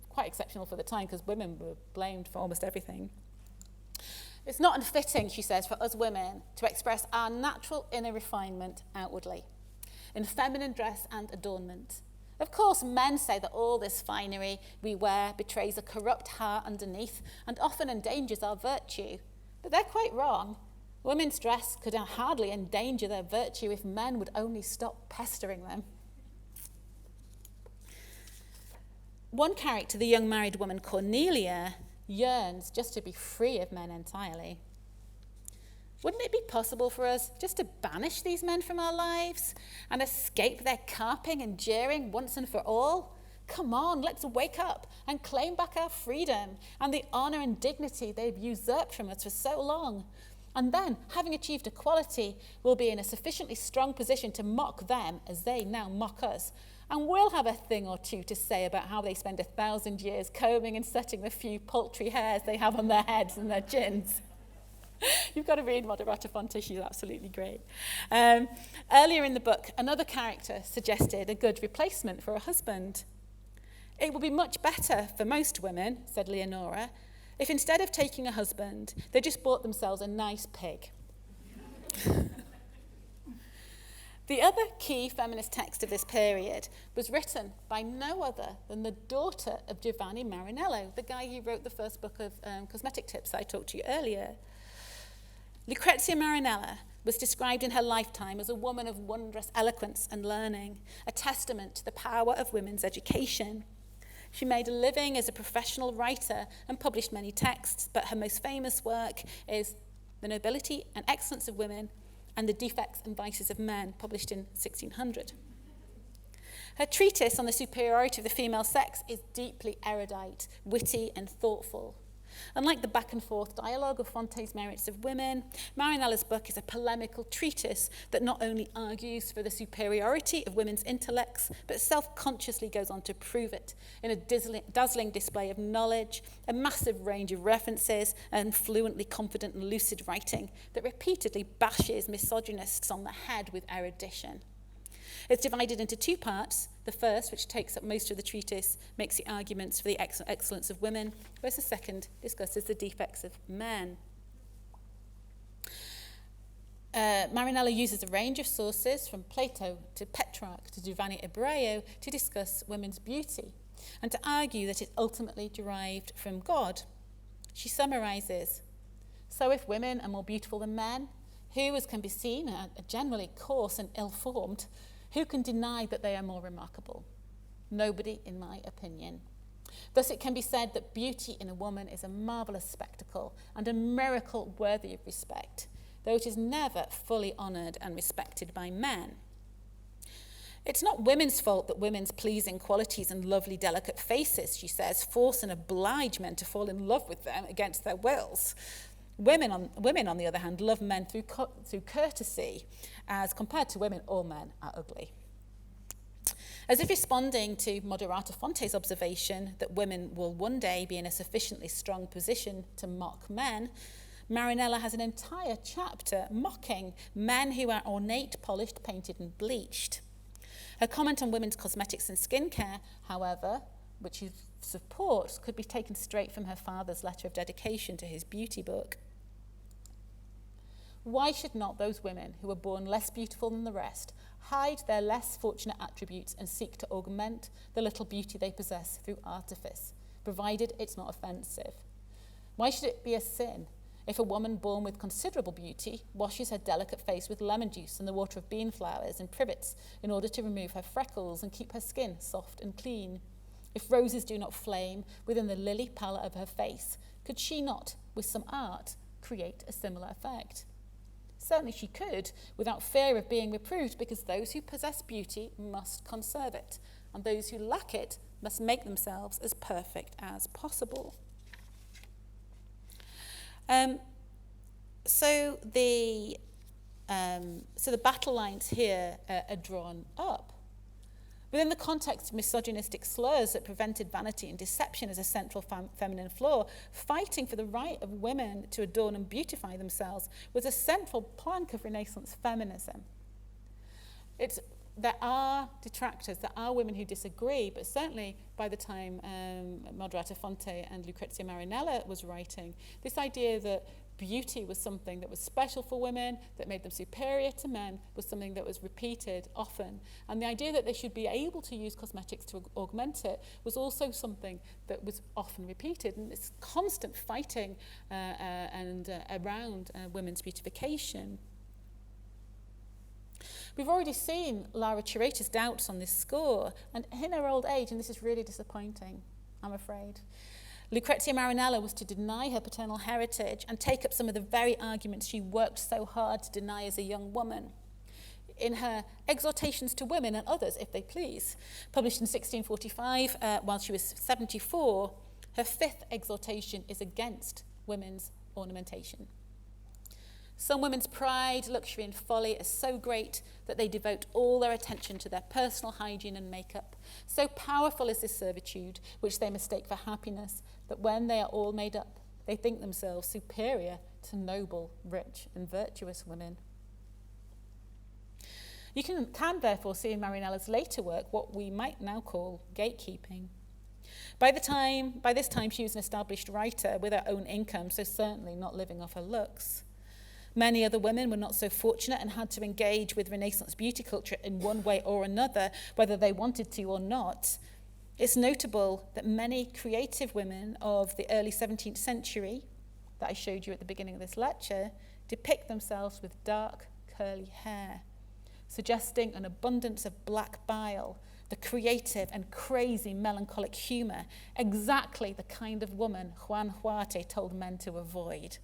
quite exceptional for the time because women were blamed for almost everything. It's not unfitting, she says, for us women to express our natural inner refinement outwardly in feminine dress and adornment. Of course, men say that all this finery we wear betrays a corrupt heart underneath and often endangers our virtue. But they're quite wrong. Women's dress could hardly endanger their virtue if men would only stop pestering them. One character, the young married woman Cornelia, yearns just to be free of men entirely. Wouldn't it be possible for us just to banish these men from our lives and escape their carping and jeering once and for all? Come on, let's wake up and claim back our freedom and the honor and dignity they've usurped from us for so long. And then, having achieved equality, we'll be in a sufficiently strong position to mock them as they now mock us. And we'll have a thing or two to say about how they spend 1,000 years combing and setting the few paltry hairs they have on their heads and their chins. You've got to read Moderata Fonte, she's absolutely great. Earlier in the book, another character suggested a good replacement for a husband. It would be much better for most women, said Leonora, if instead of taking a husband, they just bought themselves a nice pig. The other key feminist text of this period was written by no other than the daughter of Giovanni Marinello, the guy who wrote the first book of cosmetic tips I talked to you earlier. Lucrezia Marinella was described in her lifetime as a woman of wondrous eloquence and learning, a testament to the power of women's education. She made a living as a professional writer and published many texts, but her most famous work is The Nobility and Excellence of Women and The Defects and Vices of Men, published in 1600. Her treatise on the superiority of the female sex is deeply erudite, witty, and thoughtful. Unlike the back-and-forth dialogue of Fonte's Merits of Women, Marinella's book is a polemical treatise that not only argues for the superiority of women's intellects, but self-consciously goes on to prove it in a dazzling display of knowledge, a massive range of references, and fluently confident and lucid writing that repeatedly bashes misogynists on the head with erudition. It's divided into two parts. The first, which takes up most of the treatise, makes the arguments for the excellence of women, whereas the second discusses the defects of men. Marinella uses a range of sources, from Plato to Petrarch to Giovanni Ebreo, to discuss women's beauty and to argue that it's ultimately derived from God. She summarizes, so if women are more beautiful than men, who, as can be seen, are generally coarse and ill-formed, who can deny that they are more remarkable? Nobody, in my opinion. Thus it can be said that beauty in a woman is a marvellous spectacle and a miracle worthy of respect, though it is never fully honoured and respected by men. It's not women's fault that women's pleasing qualities and lovely delicate faces, she says, force and oblige men to fall in love with them against their wills. Women, on the other hand, love men through courtesy, as compared to women, all men are ugly. As if responding to Moderata Fonte's observation that women will one day be in a sufficiently strong position to mock men, Marinella has an entire chapter mocking men who are ornate, polished, painted, and bleached. Her comment on women's cosmetics and skincare, however, which she supports, could be taken straight from her father's letter of dedication to his beauty book. Why should not those women who are born less beautiful than the rest hide their less fortunate attributes and seek to augment the little beauty they possess through artifice, provided it's not offensive? Why should it be a sin if a woman born with considerable beauty washes her delicate face with lemon juice and the water of bean flowers and privets in order to remove her freckles and keep her skin soft and clean? If roses do not flame within the lily pallor of her face, could she not, with some art, create a similar effect? Certainly she could, without fear of being reproved, because those who possess beauty must conserve it, and those who lack it must make themselves as perfect as possible. So the battle lines here are drawn up. Within the context of misogynistic slurs that prevented vanity and deception as a central feminine flaw, fighting for the right of women to adorn and beautify themselves was a central plank of Renaissance feminism. There are detractors, there are women who disagree, but certainly by the time Moderata Fonte and Lucrezia Marinella was writing, this idea that beauty was something that was special for women, that made them superior to men, was something that was repeated often. And the idea that they should be able to use cosmetics to augment it was also something that was often repeated. And this constant fighting around women's beautification. We've already seen Lara Chireta's doubts on this score, and in her old age, and this is really disappointing, I'm afraid, Lucrezia Marinella was to deny her paternal heritage and take up some of the very arguments she worked so hard to deny as a young woman. In her Exhortations to Women and Others, if they please, published in 1645 while she was 74, her fifth exhortation is against women's ornamentation. Some women's pride, luxury and folly are so great that they devote all their attention to their personal hygiene and makeup. So powerful is this servitude, which they mistake for happiness, that when they are all made up, they think themselves superior to noble, rich and virtuous women. You can therefore see in Marinella's later work what we might now call gatekeeping. By this time, she was an established writer with her own income, so certainly not living off her looks. Many other women were not so fortunate and had to engage with Renaissance beauty culture in one way or another, whether they wanted to or not. It's notable that many creative women of the early 17th century, that I showed you at the beginning of this lecture, depict themselves with dark, curly hair, suggesting an abundance of black bile, the creative and crazy melancholic humour, exactly the kind of woman Juan Juarte told men to avoid.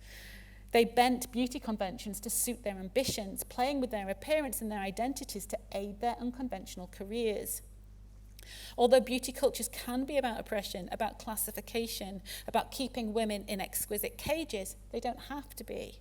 They bent beauty conventions to suit their ambitions, playing with their appearance and their identities to aid their unconventional careers. Although beauty cultures can be about oppression, about classification, about keeping women in exquisite cages, they don't have to be.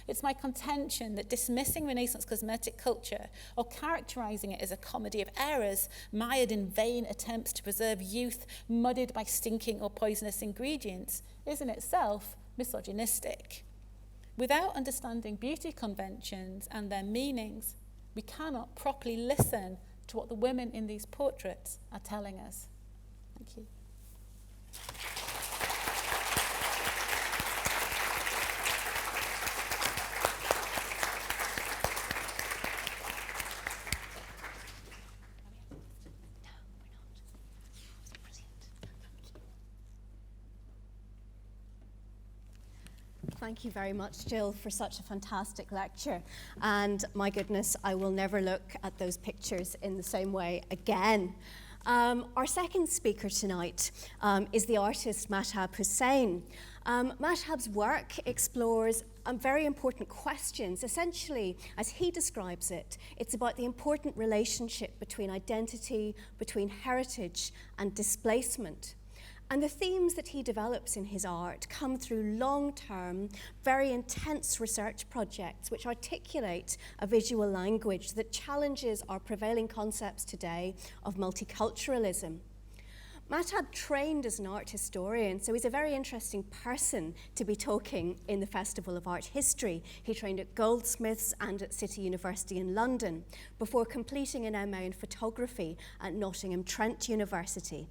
It's my contention that dismissing Renaissance cosmetic culture or characterising it as a comedy of errors, mired in vain attempts to preserve youth, muddied by stinking or poisonous ingredients, is in itself misogynistic. Without understanding beauty conventions and their meanings, we cannot properly listen to what the women in these portraits are telling us. Thank you. Thank you very much, Jill, for such a fantastic lecture. And my goodness, I will never look at those pictures in the same way again. Our second speaker tonight is the artist Matab Hussein. Matab's work explores very important questions. Essentially, as he describes it, it's about the important relationship between identity, between heritage and displacement. And the themes that he develops in his art come through long-term, very intense research projects which articulate a visual language that challenges our prevailing concepts today of multiculturalism. Matab trained as an art historian, so he's a very interesting person to be talking in the Festival of Art History. He trained at Goldsmiths and at City University in London before completing an MA in photography at Nottingham Trent University.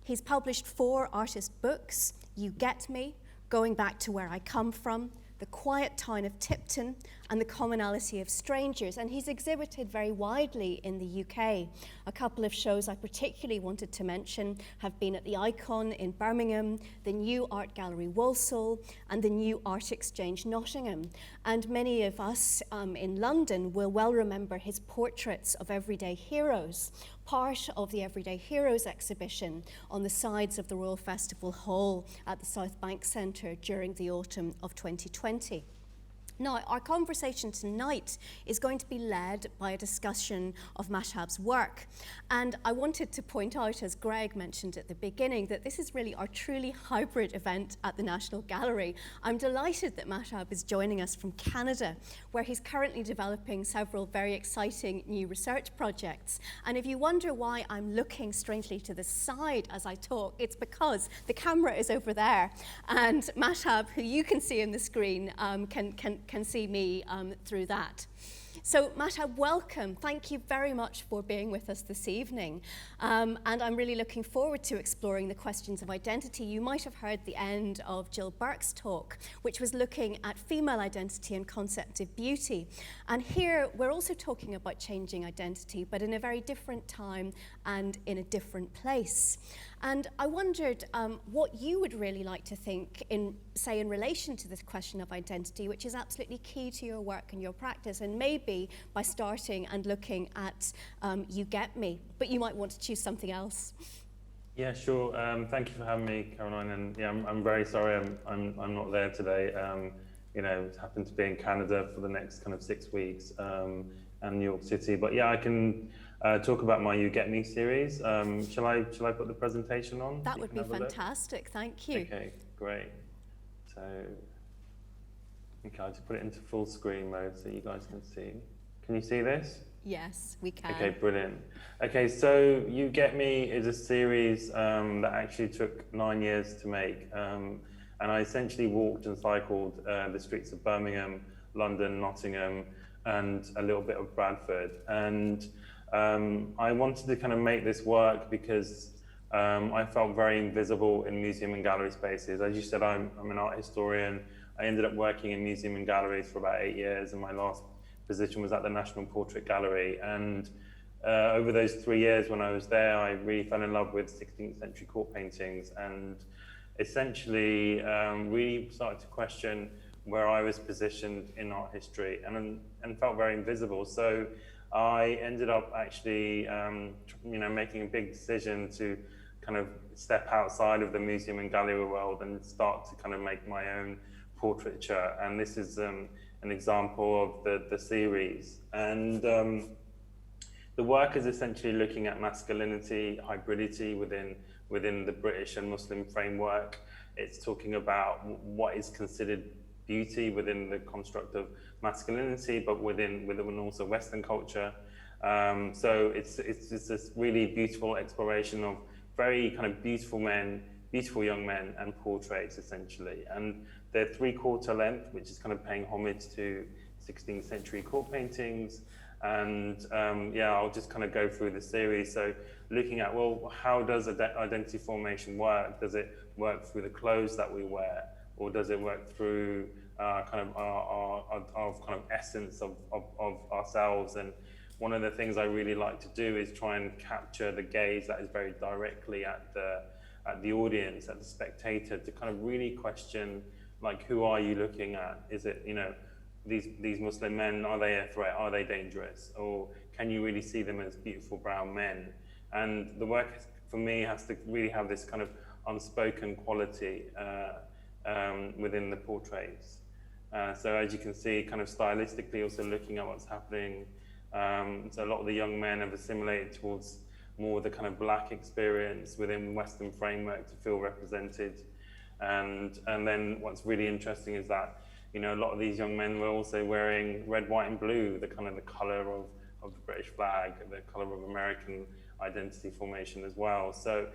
He's published 4 artist books: You Get Me, Going Back to Where I Come From, The Quiet Town of Tipton, and The Commonality of Strangers, and he's exhibited very widely in the UK. A couple of shows I particularly wanted to mention have been at the Icon in Birmingham, the New Art Gallery Walsall, and the New Art Exchange Nottingham. And many of us in London will well remember his portraits of everyday heroes, part of the Everyday Heroes exhibition on the sides of the Royal Festival Hall at the South Bank Centre during the autumn of 2020. Now, our conversation tonight is going to be led by a discussion of Matab's work. And I wanted to point out, as Greg mentioned at the beginning, that this is really our truly hybrid event at the National Gallery. I'm delighted that Matab is joining us from Canada, where he's currently developing several very exciting new research projects. And if you wonder why I'm looking strangely to the side as I talk, it's because the camera is over there. And Matab, who you can see on the screen, can see me through that. So Matab, welcome. Thank you very much for being with us this evening. And I'm really looking forward to exploring the questions of identity. You might have heard the end of Jill Burke's talk, which was looking at female identity and concept of beauty. And here we're also talking about changing identity, but in a very different time and in a different place. And I wondered what you would really like to think in relation to this question of identity, which is absolutely key to your work and your practice, and maybe by starting and looking at You Get Me, but you might want to choose something else. Yeah, sure. Thank you for having me, Caroline. And yeah, I'm very sorry I'm not there today. You know, happened to be in Canada for the next kind of 6 weeks, and New York City. But yeah, I can talk about my You Get Me series. Shall I put the presentation on? That would be fantastic. Thank you. Okay, great. So Okay, I'll just put it into full screen mode so you guys can see. Can you see this? Yes, we can. Okay, brilliant. Okay, so You Get Me is a series that actually took 9 years to make. And I essentially walked and cycled the streets of Birmingham, London, Nottingham, and a little bit of Bradford. And I wanted to kind of make this work because I felt very invisible in museum and gallery spaces. As you said, I'm an art historian. I ended up working in museum and galleries for about 8 years, and my last position was at the National Portrait Gallery. And over those 3 years when I was there, I really fell in love with 16th century court paintings, and essentially really started to question where I was positioned in art history, and felt very invisible. So I ended up actually making a big decision to kind of step outside of the museum and gallery world and start to kind of make my own portraiture. And this is an example of the series. And the work is essentially looking at masculinity, hybridity within the British and Muslim framework. It's talking about what is considered beauty within the construct of masculinity, but within also Western culture. So it's this really beautiful exploration of very kind of beautiful young men and portraits essentially. And they're 3/4 length, which is kind of paying homage to 16th century court paintings. And I'll just kind of go through the series. So looking at, well, how does identity formation work? Does it work through the clothes that we wear? Or does it work through kind of our kind of essence of ourselves? And one of the things I really like to do is try and capture the gaze that is very directly at the audience, at the spectator, to kind of really question, like, who are you looking at? Is it, these Muslim men, are they a threat? Are they dangerous? Or can you really see them as beautiful brown men? And the work for me has to really have this kind of unspoken quality within the portraits. So as you can see, kind of stylistically also looking at what's happening. So a lot of the young men have assimilated towards more the kind of black experience within Western framework to feel represented. And then what's really interesting is that, a lot of these young men were also wearing red, white, and blue, the kind of the color of the British flag, the color of American identity formation as well. So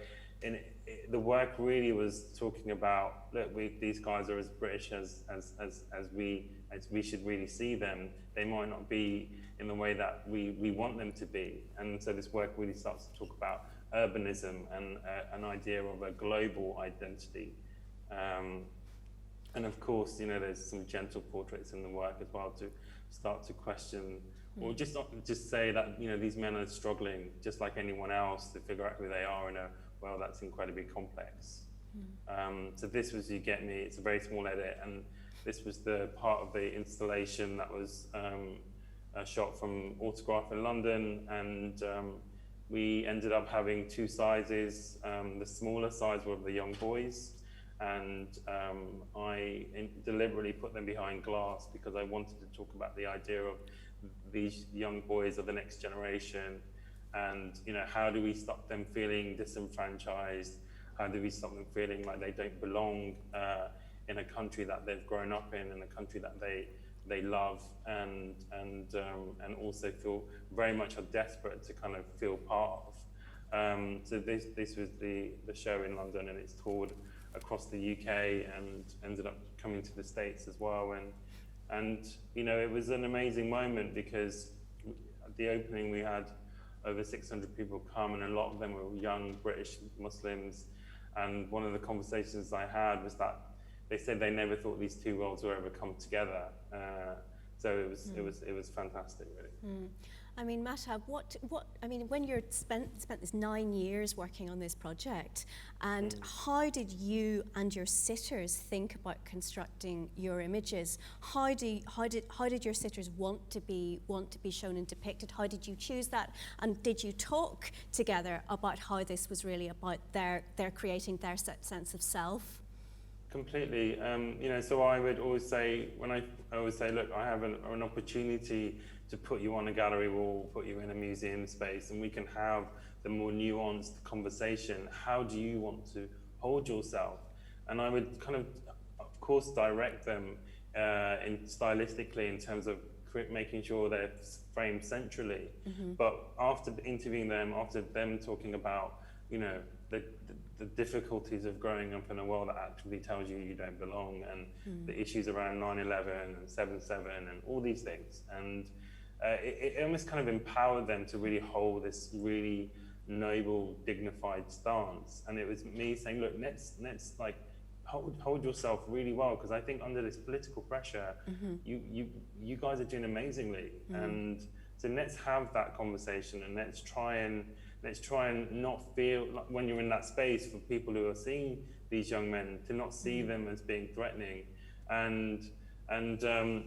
the work really was talking about, look, these guys are as British as we should really see them. They might not be in the way that we want them to be. And so this work really starts to talk about urbanism and an idea of a global identity. And of course, there's some gentle portraits in the work as well to start to question, or just not just say that, these men are struggling just like anyone else to figure out who they are in a world that's incredibly complex. So this was You Get Me. It's a very small edit, and this was the part of the installation that was shot from Autograph in London, and we ended up having two sizes. The smaller size were the young boys, and I deliberately put them behind glass because I wanted to talk about the idea of these young boys of the next generation, and how do we stop them feeling disenfranchised? How do we stop them feeling like they don't belong in a country that they've grown up in a country that they love, and also feel very much are desperate to kind of feel part of. So this was the show in London, and it's toured across the UK and ended up coming to the States as well. And it was an amazing moment because at the opening we had over 600 people come, and a lot of them were young British Muslims. And one of the conversations I had was that they said they never thought these two worlds would ever come together. So it was fantastic, really. I mean, Matab, when you spent this 9 years working on this project, and how did you and your sitters think about constructing your images? How did your sitters want to be shown and depicted? How did you choose that? And did you talk together about how this was really about their creating their sense of self? Completely. So I would always say, look, I have an opportunity to put you on a gallery wall, put you in a museum space, and we can have the more nuanced conversation. How do you want to hold yourself? And I would kind of course, direct them stylistically in terms of making sure they're framed centrally. But after interviewing them, after them talking about, you know, the difficulties of growing up in a world that actually tells you you don't belong, and the issues around 9/11 and 7/7 and all these things, and it almost kind of empowered them to really hold this really noble, dignified stance. And it was me saying, look, let's like hold yourself really well, because I think under this political pressure, you guys are doing amazingly, and so let's have that conversation, and let's try and not feel like when you're in that space, for people who are seeing these young men, to not see them as being threatening, and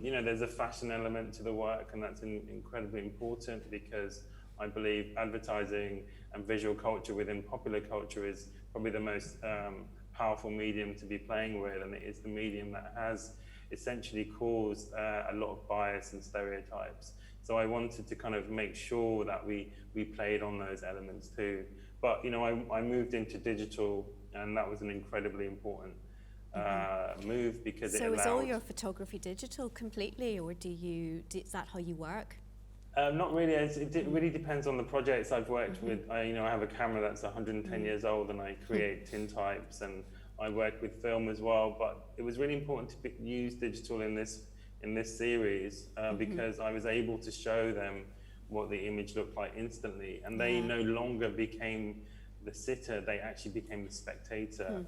you know, there's a fashion element to the work, and that's incredibly important, because I believe advertising and visual culture within popular culture is probably the most powerful medium to be playing with, and it is the medium that has essentially caused a lot of bias and stereotypes. So I wanted to kind of make sure that we played on those elements too. But you know, I moved into digital, and that was an incredibly important move, because it allowed... So is all your photography digital completely, or is that how you work? Not really. It really depends on the projects I've worked with. I have a camera that's 110 years old, and I create tintypes, and I work with film as well. But it was really important to use digital in this series, because I was able to show them what the image looked like instantly, and they no longer became the sitter; they actually became the spectator.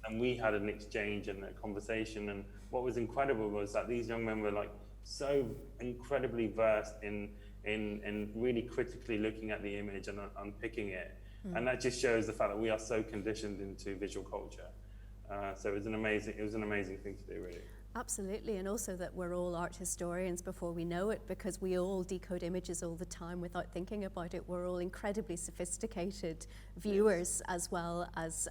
And we had an exchange and a conversation. And what was incredible was that these young men were like so incredibly versed in really critically looking at the image and unpicking it. And that just shows the fact that we are so conditioned into visual culture. So it was an amazing thing to do, really. Absolutely, and also that we're all art historians before we know it, because we all decode images all the time without thinking about it. We're all incredibly sophisticated viewers, as well as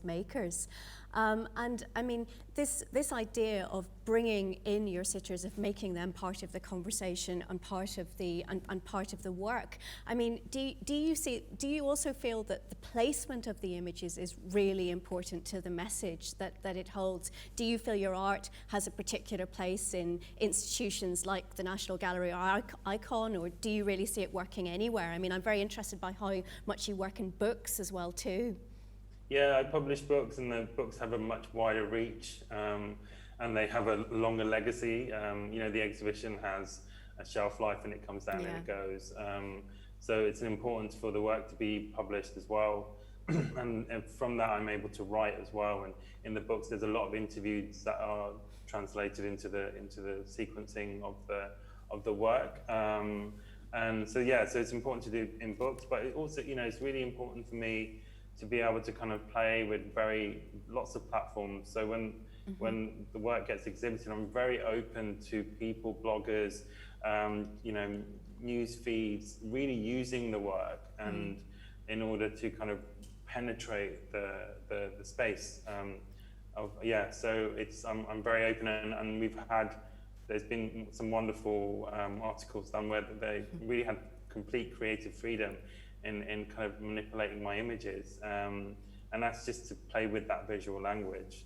makers. And I mean, this idea of bringing in your sitters, of making them part of the conversation and part of the work. I mean, do you also feel that the placement of the images is really important to the message that it holds? Do you feel your art has a particular place in institutions like the National Gallery or Icon, or do you really see it working anywhere? I mean, I'm very interested by how much you work in books as well too. Yeah, I publish books, and the books have a much wider reach, and they have a longer legacy. You know, the exhibition has a shelf life, and it comes down and it goes. So it's important for the work to be published as well. And from that, I'm able to write as well. And in the books, there's a lot of interviews that are translated into the sequencing of the work. And so yeah, so it's important to do in books, but it also, you know, it's really important for me to be able to kind of play with lots of platforms. So when the work gets exhibited, I'm very open to people, bloggers, you know, news feeds, really using the work, and in order to kind of penetrate the space. So I'm very open, and there's been some wonderful articles done where they really had complete creative freedom in kind of manipulating my images, and that's just to play with that visual language.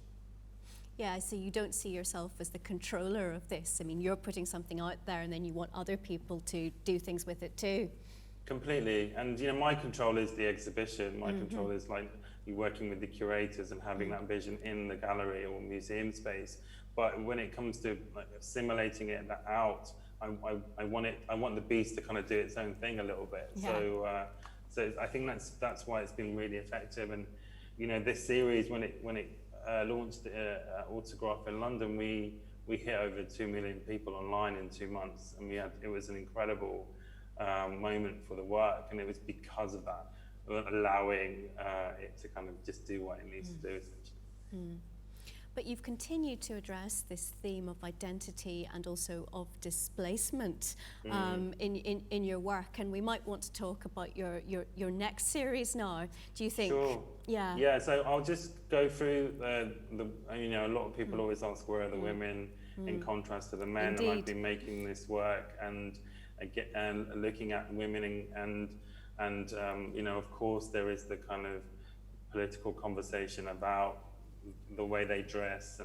Yeah, so you don't see yourself as the controller of this. I mean, you're putting something out there, and then you want other people to do things with it too. Completely, and you know, my control is the exhibition. My control is like you working with the curators and having that vision in the gallery or museum space. But when it comes to like simulating it out, I want the beast to kind of do its own thing a little bit. Yeah. So I think that's why it's been really effective. And you know, this series, when it launched at Autograph in London, we hit over 2 million people online in 2 months, and it was an incredible moment for the work, and it was because of that, allowing it to kind of just do what it needs to do, essentially. But you've continued to address this theme of identity and also of displacement in your work, and we might want to talk about your next series now. Do you think? Sure. Yeah. Yeah. So I'll just go through you know, a lot of people always ask where are the women in contrast to the men. Indeed. And I've been making this work and looking at women and you know, of course there is the kind of political conversation about the way they dress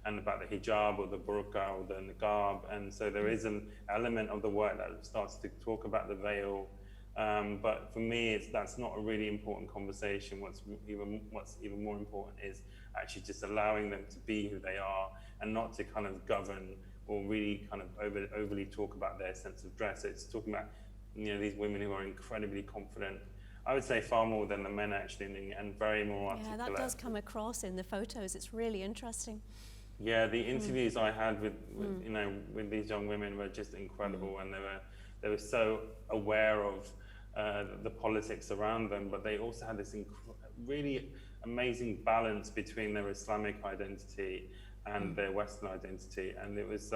and about the hijab or the burqa or the niqab. And so there is an element of the work that starts to talk about the veil. But for me, that's not a really important conversation. What's even more important is actually just allowing them to be who they are and not to kind of govern or really kind of overly talk about their sense of dress. It's talking about, these women who are incredibly confident. I would say far more than the men actually, and very more articulate. Yeah, that does come across in the photos. It's really interesting. Yeah, the interviews I had with these young women were just incredible, and they were so aware of the politics around them, but they also had this really amazing balance between their Islamic identity and their Western identity. And it was,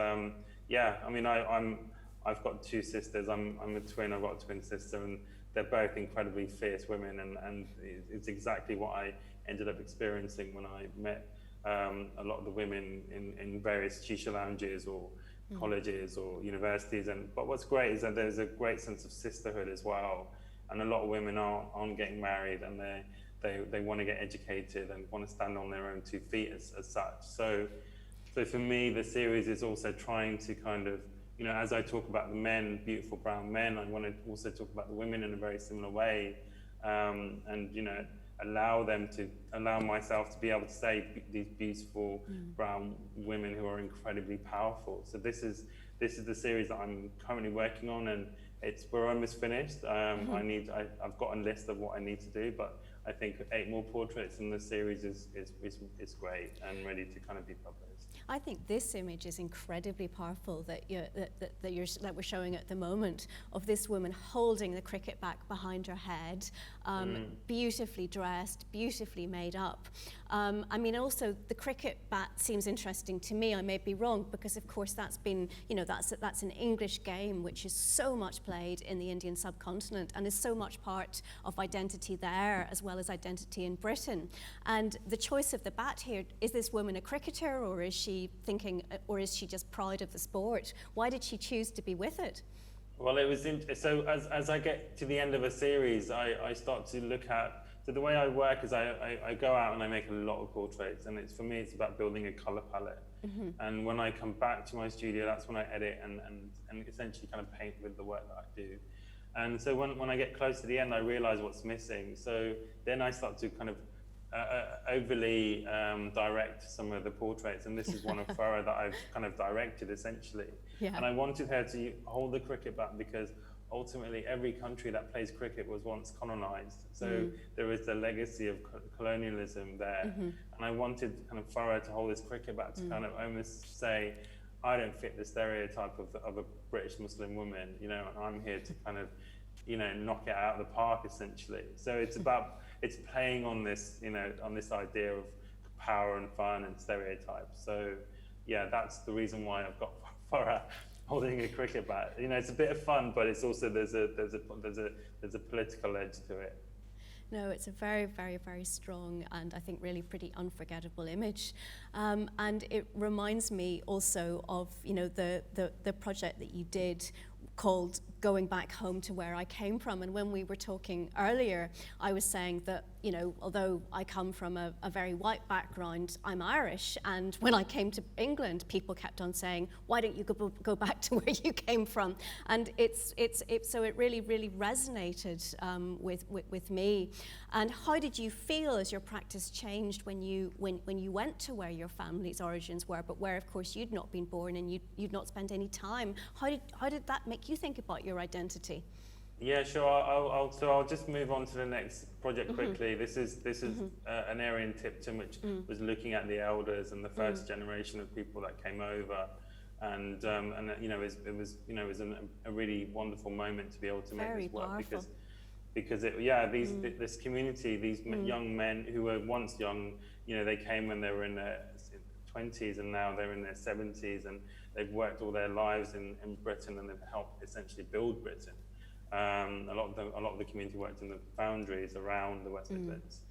I've got two sisters. I'm a twin. I've got a twin sister, and they're both incredibly fierce women. And it's exactly what I ended up experiencing when I met a lot of the women in various shisha lounges or colleges or universities. But what's great is that there's a great sense of sisterhood as well. And a lot of women aren't getting married, and they want to get educated and want to stand on their own 2 feet as such. So for me, the series is also trying to kind of, as I talk about the men, beautiful brown men, I want to also talk about the women in a very similar way, and allow myself to be able to say these beautiful brown women who are incredibly powerful. So this is the series that I'm currently working on, and we're almost finished. I've got a list of what I need to do, but I think 8 more portraits in the series is great and ready to kind of be published. I think this image is incredibly powerful that we're showing at the moment, of this woman holding the cricket bat behind her head, beautifully dressed, beautifully made up. Also the cricket bat seems interesting to me. I may be wrong, because of course that's been, that's an English game which is so much played in the Indian subcontinent and is so much part of identity there as well as identity in Britain. And the choice of the bat here, is this woman a cricketer, or is she just proud of the sport? Why did she choose to be with it? Well, it was so as I get to the end of a series, I start to look at. So the way I work is I go out and I make a lot of portraits, and for me it's about building a color palette. And when I come back to my studio, that's when I edit and essentially kind of paint with the work that I do. And so when I get close to the end, I realize what's missing. So then I start to kind of overly direct some of the portraits, and this is one of Farah that I've kind of directed essentially. Yeah. And I wanted her to hold the cricket bat because ultimately every country that plays cricket was once colonized, so there is the legacy of colonialism there. And I wanted kind of Farah to hold this cricket bat to kind of almost say, I don't fit the stereotype of a British Muslim woman, and I'm here to kind of knock it out of the park essentially. So it's playing on this, on this idea of power and fun and stereotypes. So yeah, that's the reason why I've got Farah holding a cricket bat. It's a bit of fun, but it's also there's a political edge to it. No, it's a very, very, very strong and I think really pretty unforgettable image. And it reminds me also of, the project that you did called Going Back Home to Where I Came From. And when we were talking earlier, I was saying that, although I come from a very white background, I'm Irish. And when I came to England, people kept on saying, why don't you go back to where you came from? And so it really, really resonated with me. And how did you feel as your practice changed when you went to where your family's origins were, but where, of course, you'd not been born and you'd not spent any time? How did that make you think about your identity? Yeah, sure. I'll just move on to the next project quickly. This is an area in Tipton which was looking at the elders and the first generation of people that came over, and it was a really wonderful moment to be able to make this work. Powerful. Because this community, these young men who were once young, they came when they were in their 20s and now they're in their 70s, and they've worked all their lives in Britain, and they've helped essentially build Britain. A lot of the community worked in the foundries around the West Midlands.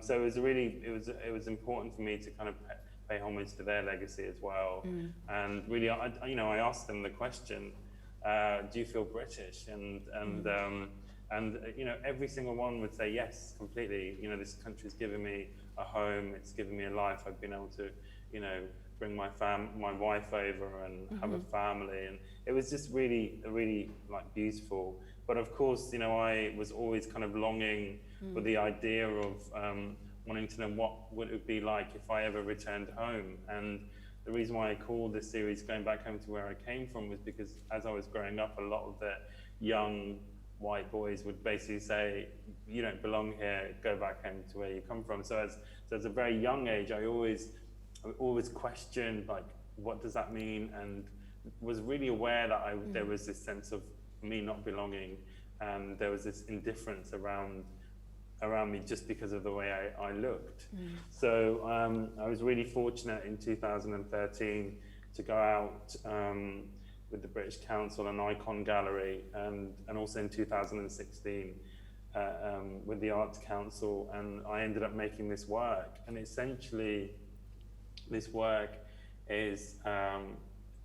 So it was important for me to kind of pay homage to their legacy as well. And really, I asked them the question, do you feel British? And every single one would say yes, completely. This country's given me a home. It's given me a life. I've been able to, you know, bring my wife over and have a family, and it was just really like beautiful. But of course, you know, I was always kind of longing for the idea of wanting to know what would it be like if I ever returned home. And the reason why I called this series Going Back Home to Where I Came From was because as I was growing up, a lot of the young white boys would basically say, you don't belong here, go back home to where you come from. So as a very young age, I always questioned, like, what does that mean? And was really aware that there was this sense of me not belonging, and there was this indifference around me just because of the way I looked. So I was really fortunate in 2013 to go out with the British Council and Icon Gallery, and also in 2016 with the Arts Council, and I ended up making this work. And essentially this work is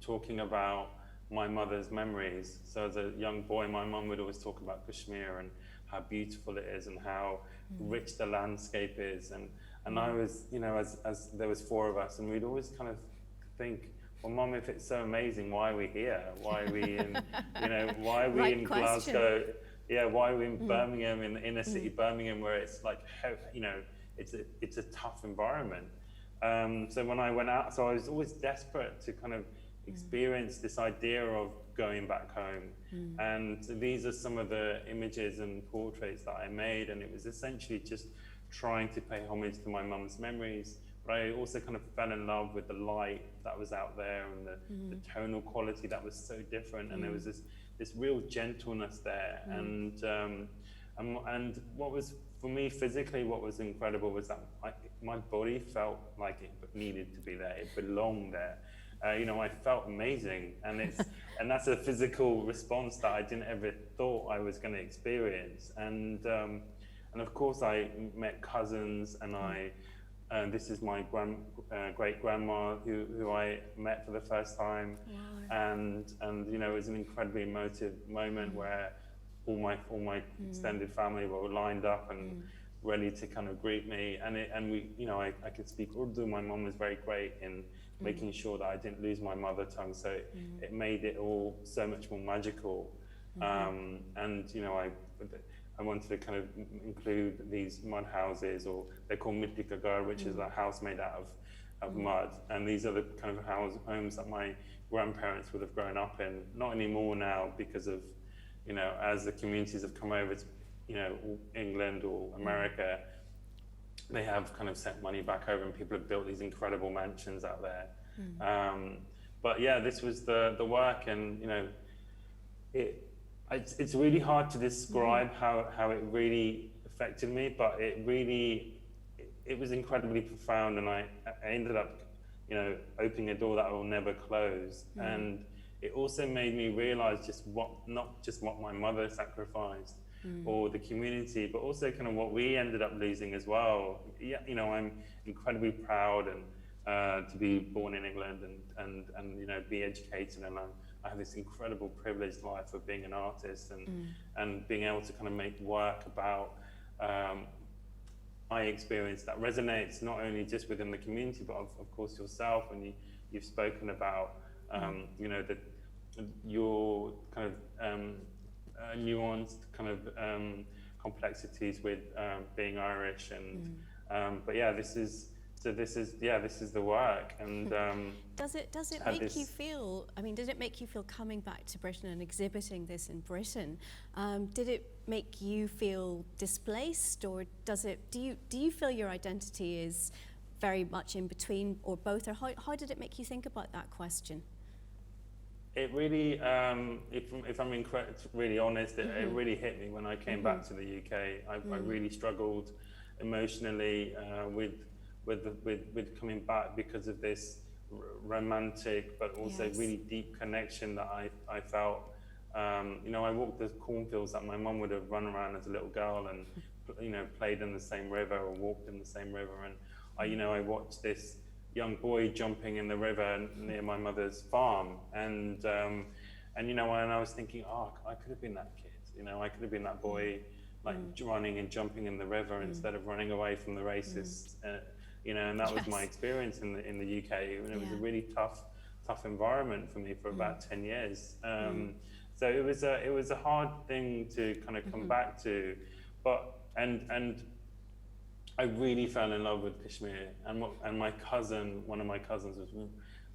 talking about my mother's memories. So as a young boy, my mum would always talk about Kashmir and how beautiful it is and how rich the landscape is. And I was, you know, as there was 4 of us, and we'd always kind of think, well, Mum, if it's so amazing, why are we here? Why are we in, you know, why are we in Glasgow? Yeah, why are we in Birmingham, in the inner city Birmingham, where it's like, you know, it's a tough environment. So when I went out, so I was always desperate to kind of experience this idea of going back home. And these are some of the images and portraits that I made, and it was essentially just trying to pay homage to my mum's memories. But I also kind of fell in love with the light that was out there, and the tonal quality that was so different, and there was this real gentleness there. And what was, for me physically, what was incredible was that my body felt like it needed to be there, it belonged there. You know, I felt amazing, and and that's a physical response that I didn't ever thought I was going to experience. And of course I met cousins, and this is my great grandma who I met for the first time. Wow. And you know, it was an incredibly emotive moment where all my extended family were lined up and ready to kind of greet me, and we, you know, I could speak Urdu. My mum was very great in making sure that I didn't lose my mother tongue, so it made it all so much more magical. And you know, I wanted to kind of include these mud houses, or they're called mitti ka ghar, which is a house made out of mud, and these are the kind of homes that my grandparents would have grown up in. Not anymore now, because of, you know, as the communities have come over to, you know, England or America, they have kind of sent money back over, and people have built these incredible mansions out there. But yeah, this was the work, and you know, it's really hard to describe how it really affected me, but it was incredibly profound, and I ended up, you know, opening a door that will never close. And it also made me realize not just what my mother sacrificed, or the community, but also kind of what we ended up losing as well. Yeah, you know, I'm incredibly proud and to be born in England and you know, be educated, and I have this incredible privileged life of being an artist and being able to kind of make work about my experience that resonates not only just within the community, but of course yourself, and you've spoken about you know, your kind of nuanced kind of complexities with being Irish, and but yeah, this is the work. And does it make you feel, I mean, did it make you feel coming back to Britain and exhibiting this in Britain, did it make you feel displaced, or do you feel your identity is very much in between, or both, or how did it make you think about that question? It really, if I'm really honest, it really hit me when I came back to the UK. I really struggled emotionally with coming back because of this romantic but also really deep connection that I felt. You know, I walked the cornfields that my mum would have run around as a little girl, and you know, played in the same river or walked in the same river, and I watched this young boy jumping in the river near my mother's farm, and you know, and I was thinking, oh, I could have been that kid, you know, I could have been that boy like running and jumping in the river instead of running away from the racists, you know, and that was my experience in the UK. And it was a really tough environment for me for about 10 years. So it was a hard thing to kind of come back to, but and I really fell in love with Kashmir, and my cousin, one of my cousins, was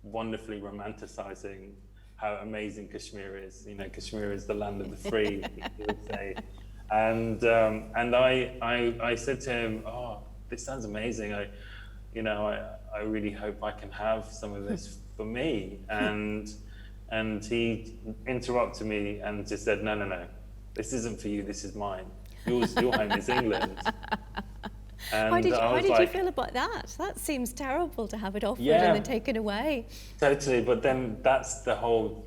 wonderfully romanticizing how amazing Kashmir is. You know, Kashmir is the land of the free, he would say. And I said to him, "Oh, this sounds amazing. I really hope I can have some of this for me." And he interrupted me and just said, "No, this isn't for you. This is mine. Your home is England." And how did you feel about that? That seems terrible to have it offered and then taken away. Totally, but then that's the whole.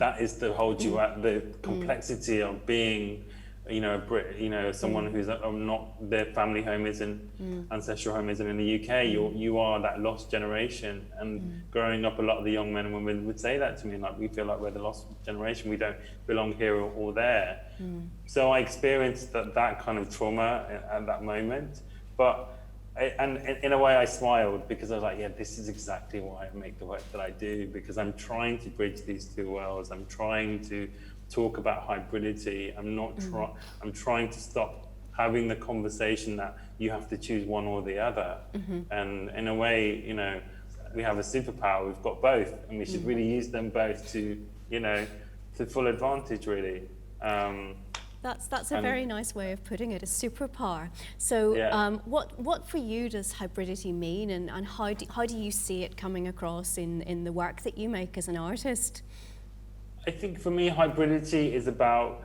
That is the whole the complexity of being, you know, a Brit, you know, someone who's not, their family home isn't, ancestral home isn't in the UK. You are that lost generation, and growing up, a lot of the young men and women would say that to me, like, we feel like we're the lost generation. We don't belong here or there. So I experienced that kind of trauma at that moment. But and in a way I smiled, because I was like, yeah, this is exactly why I make the work that I do, because I'm trying to bridge these two worlds. I'm trying to talk about hybridity. I'm trying to stop having the conversation that you have to choose one or the other. And in a way, you know, we have a superpower. We've got both, and we should really use them both to, you know, to full advantage, really. That's a very nice way of putting it, a superpower. So what for you does hybridity mean, and how do you see it coming across in the work that you make as an artist? I think for me, hybridity is about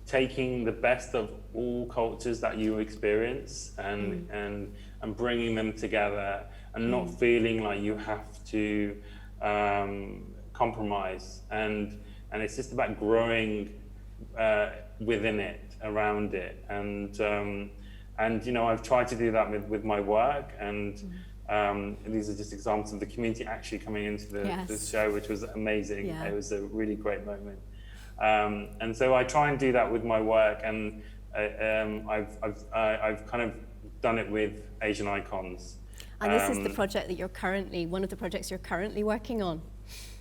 taking the best of all cultures that you experience and bringing them together, and not feeling like you have to compromise. And it's just about growing within it, around it, and you know, I've tried to do that with my work, and these are just examples of the community actually coming into the show, which was amazing. It was a really great moment, and so I try and do that with my work, and I've kind of done it with Asian icons. And this is the project that one of the projects you're currently working on.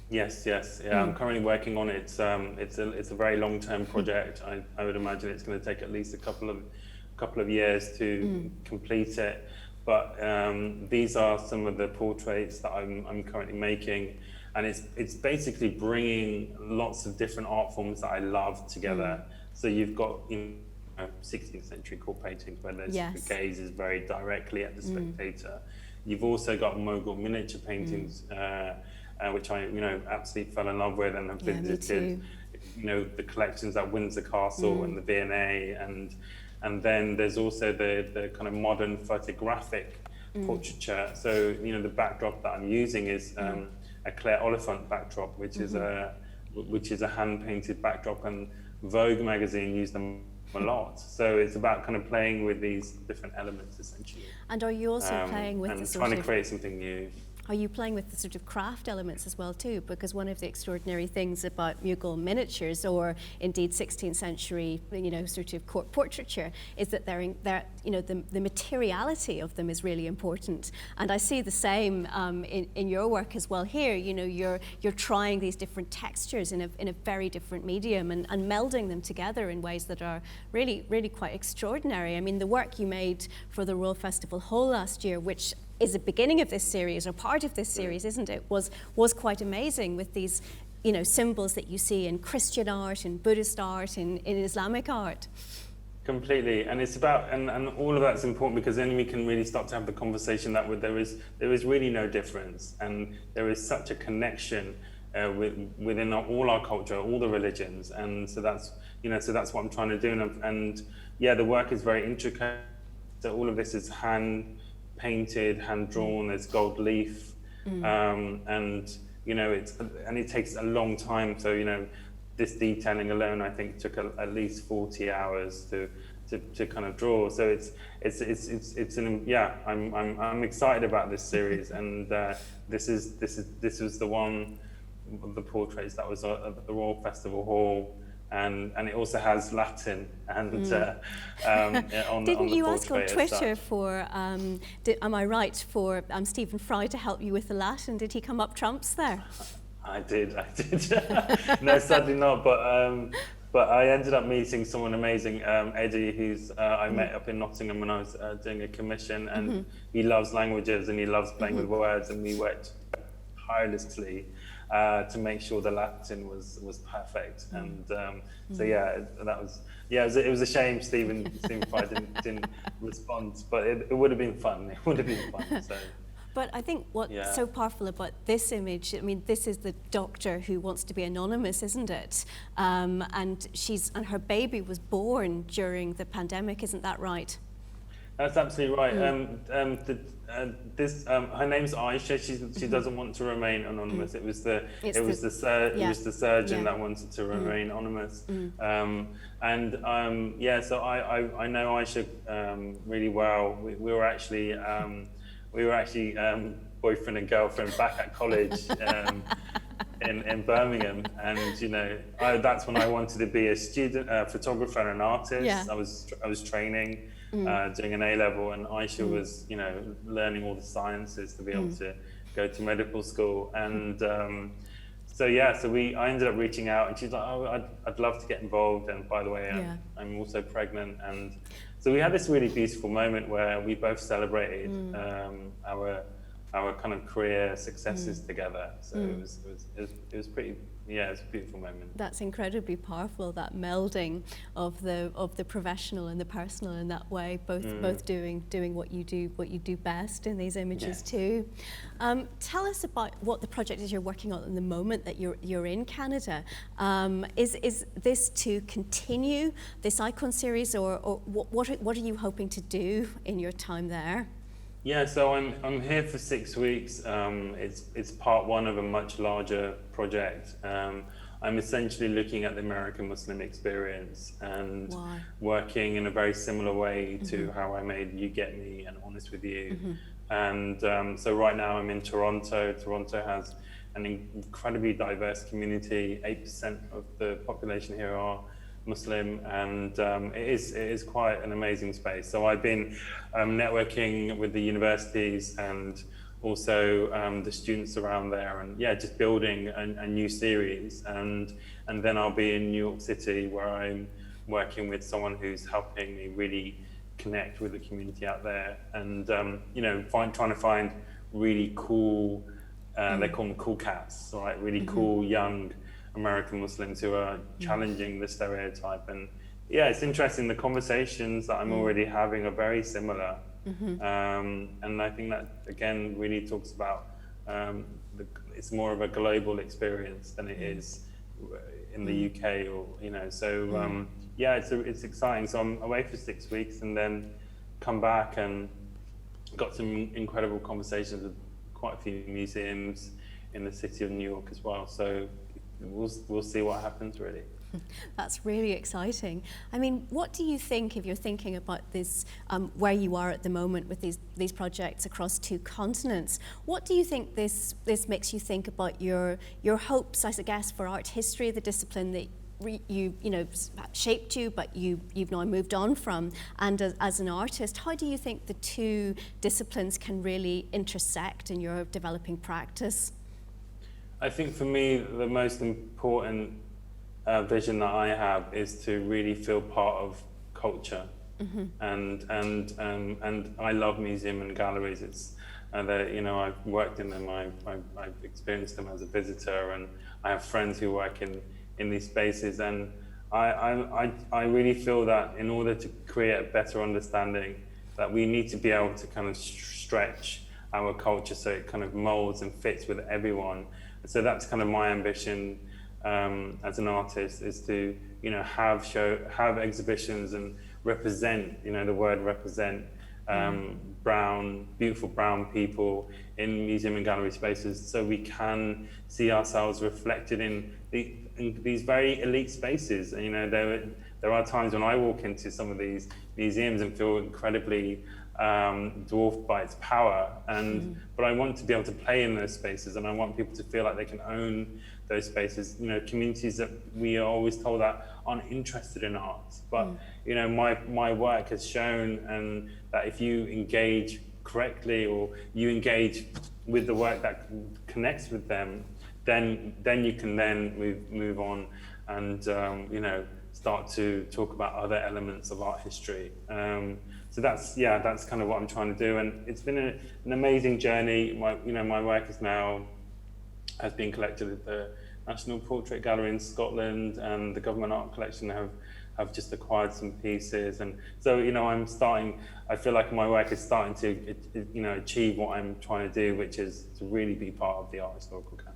Yes, I'm currently working on it. It's a very long-term project. I would imagine it's going to take at least a couple of years to complete it. But these are some of the portraits that I'm currently making, and it's basically bringing lots of different art forms that I love together. So you've got, you know, 16th century court paintings where the gaze is very directly at the spectator. You've also got Mughal miniature paintings. Which I, you know, absolutely fell in love with, and have visited, you know, the collections at Windsor Castle and the V&A, and then there's also the kind of modern photographic portraiture. So, you know, the backdrop that I'm using is a Claire Oliphant backdrop, which is a hand-painted backdrop, and Vogue magazine used them a lot. So it's about kind of playing with these different elements, essentially. And are you also playing with and trying to create something new? Are you playing with the sort of craft elements as well too? Because one of the extraordinary things about Mughal miniatures, or indeed 16th century, you know, sort of court portraiture, is that they're you know, the materiality of them is really important. And I see the same in your work as well here. You know, you're trying these different textures in a very different medium, and melding them together in ways that are really quite extraordinary. I mean, the work you made for the Royal Festival Hall last year, which is the beginning of this series, or part of this series, isn't it? Was quite amazing, with these, you know, symbols that you see in Christian art, in Buddhist art, in Islamic art. Completely, and it's about, and all of that's important, because then we can really start to have the conversation that there is really no difference, and there is such a connection within all our culture, all the religions, and so that's, you know, so that's what I'm trying to do, and yeah, the work is very intricate. So all of this is hand painted, hand drawn. There's gold leaf, and you know, it takes a long time. So, you know, this detailing alone, I think, took at least 40 hours to kind of draw. So I'm excited about this series, and this was the one of the portraits that was at the Royal Festival Hall and it also has Latin and on Didn't the you ask on portrait as Twitter such. for, am I right, for Stephen Fry to help you with the Latin? Did he come up trumps there? I did. No, sadly not. But I ended up meeting someone amazing, Eddie, who's I met up in Nottingham when I was doing a commission, and he loves languages and he loves playing with words, and we worked tirelessly to make sure the Latin was perfect. And so yeah, that was it was a shame Stephen Fry didn't respond, but it would have been fun. It would have been fun. So. But I think what's so powerful about this image, I mean, this is the doctor who wants to be anonymous, isn't it? And her baby was born during the pandemic, isn't that right? That's absolutely right. Her name's Aisha. She doesn't want to remain anonymous. It was the surgeon that wanted to remain anonymous. So I know Aisha really well. We were actually boyfriend and girlfriend back at college in Birmingham, and that's when I wanted to be a student, photographer and an artist. Yeah. I was training, doing an A-level, and Aisha was learning all the sciences to be able to go to medical school. And I ended up reaching out, and she's like, oh, I'd love to get involved, and by the way, I'm also pregnant. And so we had this really beautiful moment where we both celebrated our kind of career successes together. So it was pretty. Yeah, it's a beautiful moment. That's incredibly powerful, that melding of the professional and the personal in that way, both doing what you do best in these images too. Tell us about what the project is you're working on at the moment that you're in Canada. Is this to continue this icon series, or what are you hoping to do in your time there? Yeah, so I'm here for 6 weeks. It's part one of a much larger project. I'm essentially looking at the American Muslim experience and working in a very similar way to how I made You Get Me and Honest With You. And so right now I'm in Toronto. Toronto has an incredibly diverse community. 8% of the population here are Muslim, and it is quite an amazing space. So I've been networking with the universities and also the students around there, and just building a new series. And then I'll be in New York City, where I'm working with someone who's helping me really connect with the community out there, and trying to find really cool, they call them cool cats, right? Really cool young American Muslims who are challenging the stereotype. And it's interesting, the conversations that I'm already having are very similar. And I think that again really talks about it's more of a global experience than it is in the UK, or it's exciting. So I'm away for 6 weeks and then come back, and got some incredible conversations with quite a few museums in the city of New York as well. So we'll see what happens, really. That's really exciting. I mean, what do you think, if you're thinking about this, where you are at the moment with these projects across 2 continents, what do you think this makes you think about your hopes, I guess, for art history, the discipline that shaped you, but you've now moved on from, and as an artist, how do you think the 2 disciplines can really intersect in your developing practice? I think for me, the most important vision that I have is to really feel part of culture. And I love museum and galleries. It's I've worked in them, I've experienced them as a visitor, and I have friends who work in these spaces, and I really feel that in order to create a better understanding, that we need to be able to kind of stretch our culture so it kind of molds and fits with everyone. So that's kind of my ambition as an artist, is to have exhibitions and represent, the word represent, beautiful brown people in museum and gallery spaces, so we can see ourselves reflected in these very elite spaces. And, there are times when I walk into some of these museums and feel incredibly dwarfed by its power. But I want to be able to play in those spaces, and I want people to feel like they can own those spaces. You know, communities that we are always told that aren't interested in arts. But you know, my work has shown and that if you engage correctly, or you engage with the work that connects with them, then you can then move on and you know, start to talk about other elements of art history. So that's kind of what I'm trying to do, and it's been an amazing journey. My work has been collected at the National Portrait Gallery in Scotland, and the Government Art Collection have just acquired some pieces, and so you know, I feel like my work is starting to achieve what I'm trying to do, which is to really be part of the art historical canon.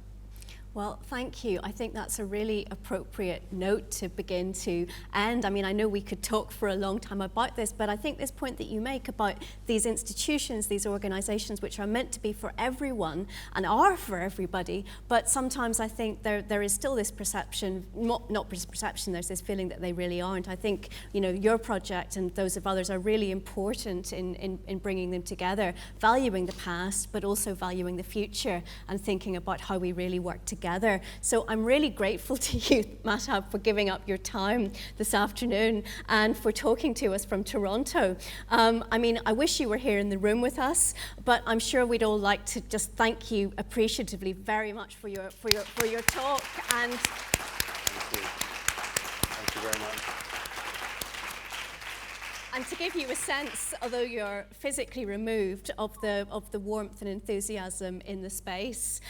Well, thank you. I think that's a really appropriate note to begin to end. I mean, I know we could talk for a long time about this, but I think this point that you make about these institutions, these organizations, which are meant to be for everyone and are for everybody, but sometimes I think there is still this perception, not perception, there's this feeling that they really aren't. I think, you know, your project and those of others are really important in bringing them together, valuing the past, but also valuing the future and thinking about how we really work together. So I'm really grateful to you, Matab, for giving up your time this afternoon and for talking to us from Toronto. I mean, I wish you were here in the room with us, but I'm sure we'd all like to just thank you appreciatively very much for your talk. And Thank you very much. And to give you a sense, although you're physically removed, of the warmth and enthusiasm in the space.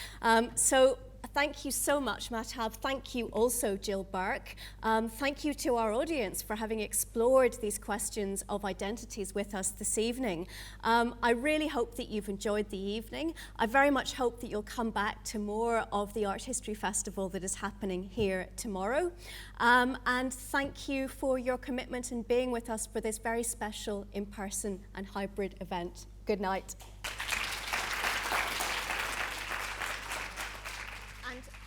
So thank you so much, Matab. Thank you also, Jill Burke. Thank you to our audience for having explored these questions of identities with us this evening. I really hope that you've enjoyed the evening. I very much hope that you'll come back to more of the Art History Festival that is happening here tomorrow. And thank you for your commitment in being with us for this very special in-person and hybrid event. Good night.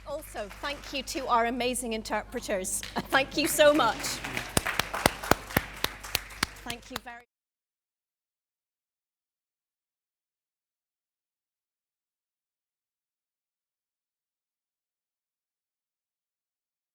Also, thank you to our amazing interpreters. Thank you so much. Thank you very much.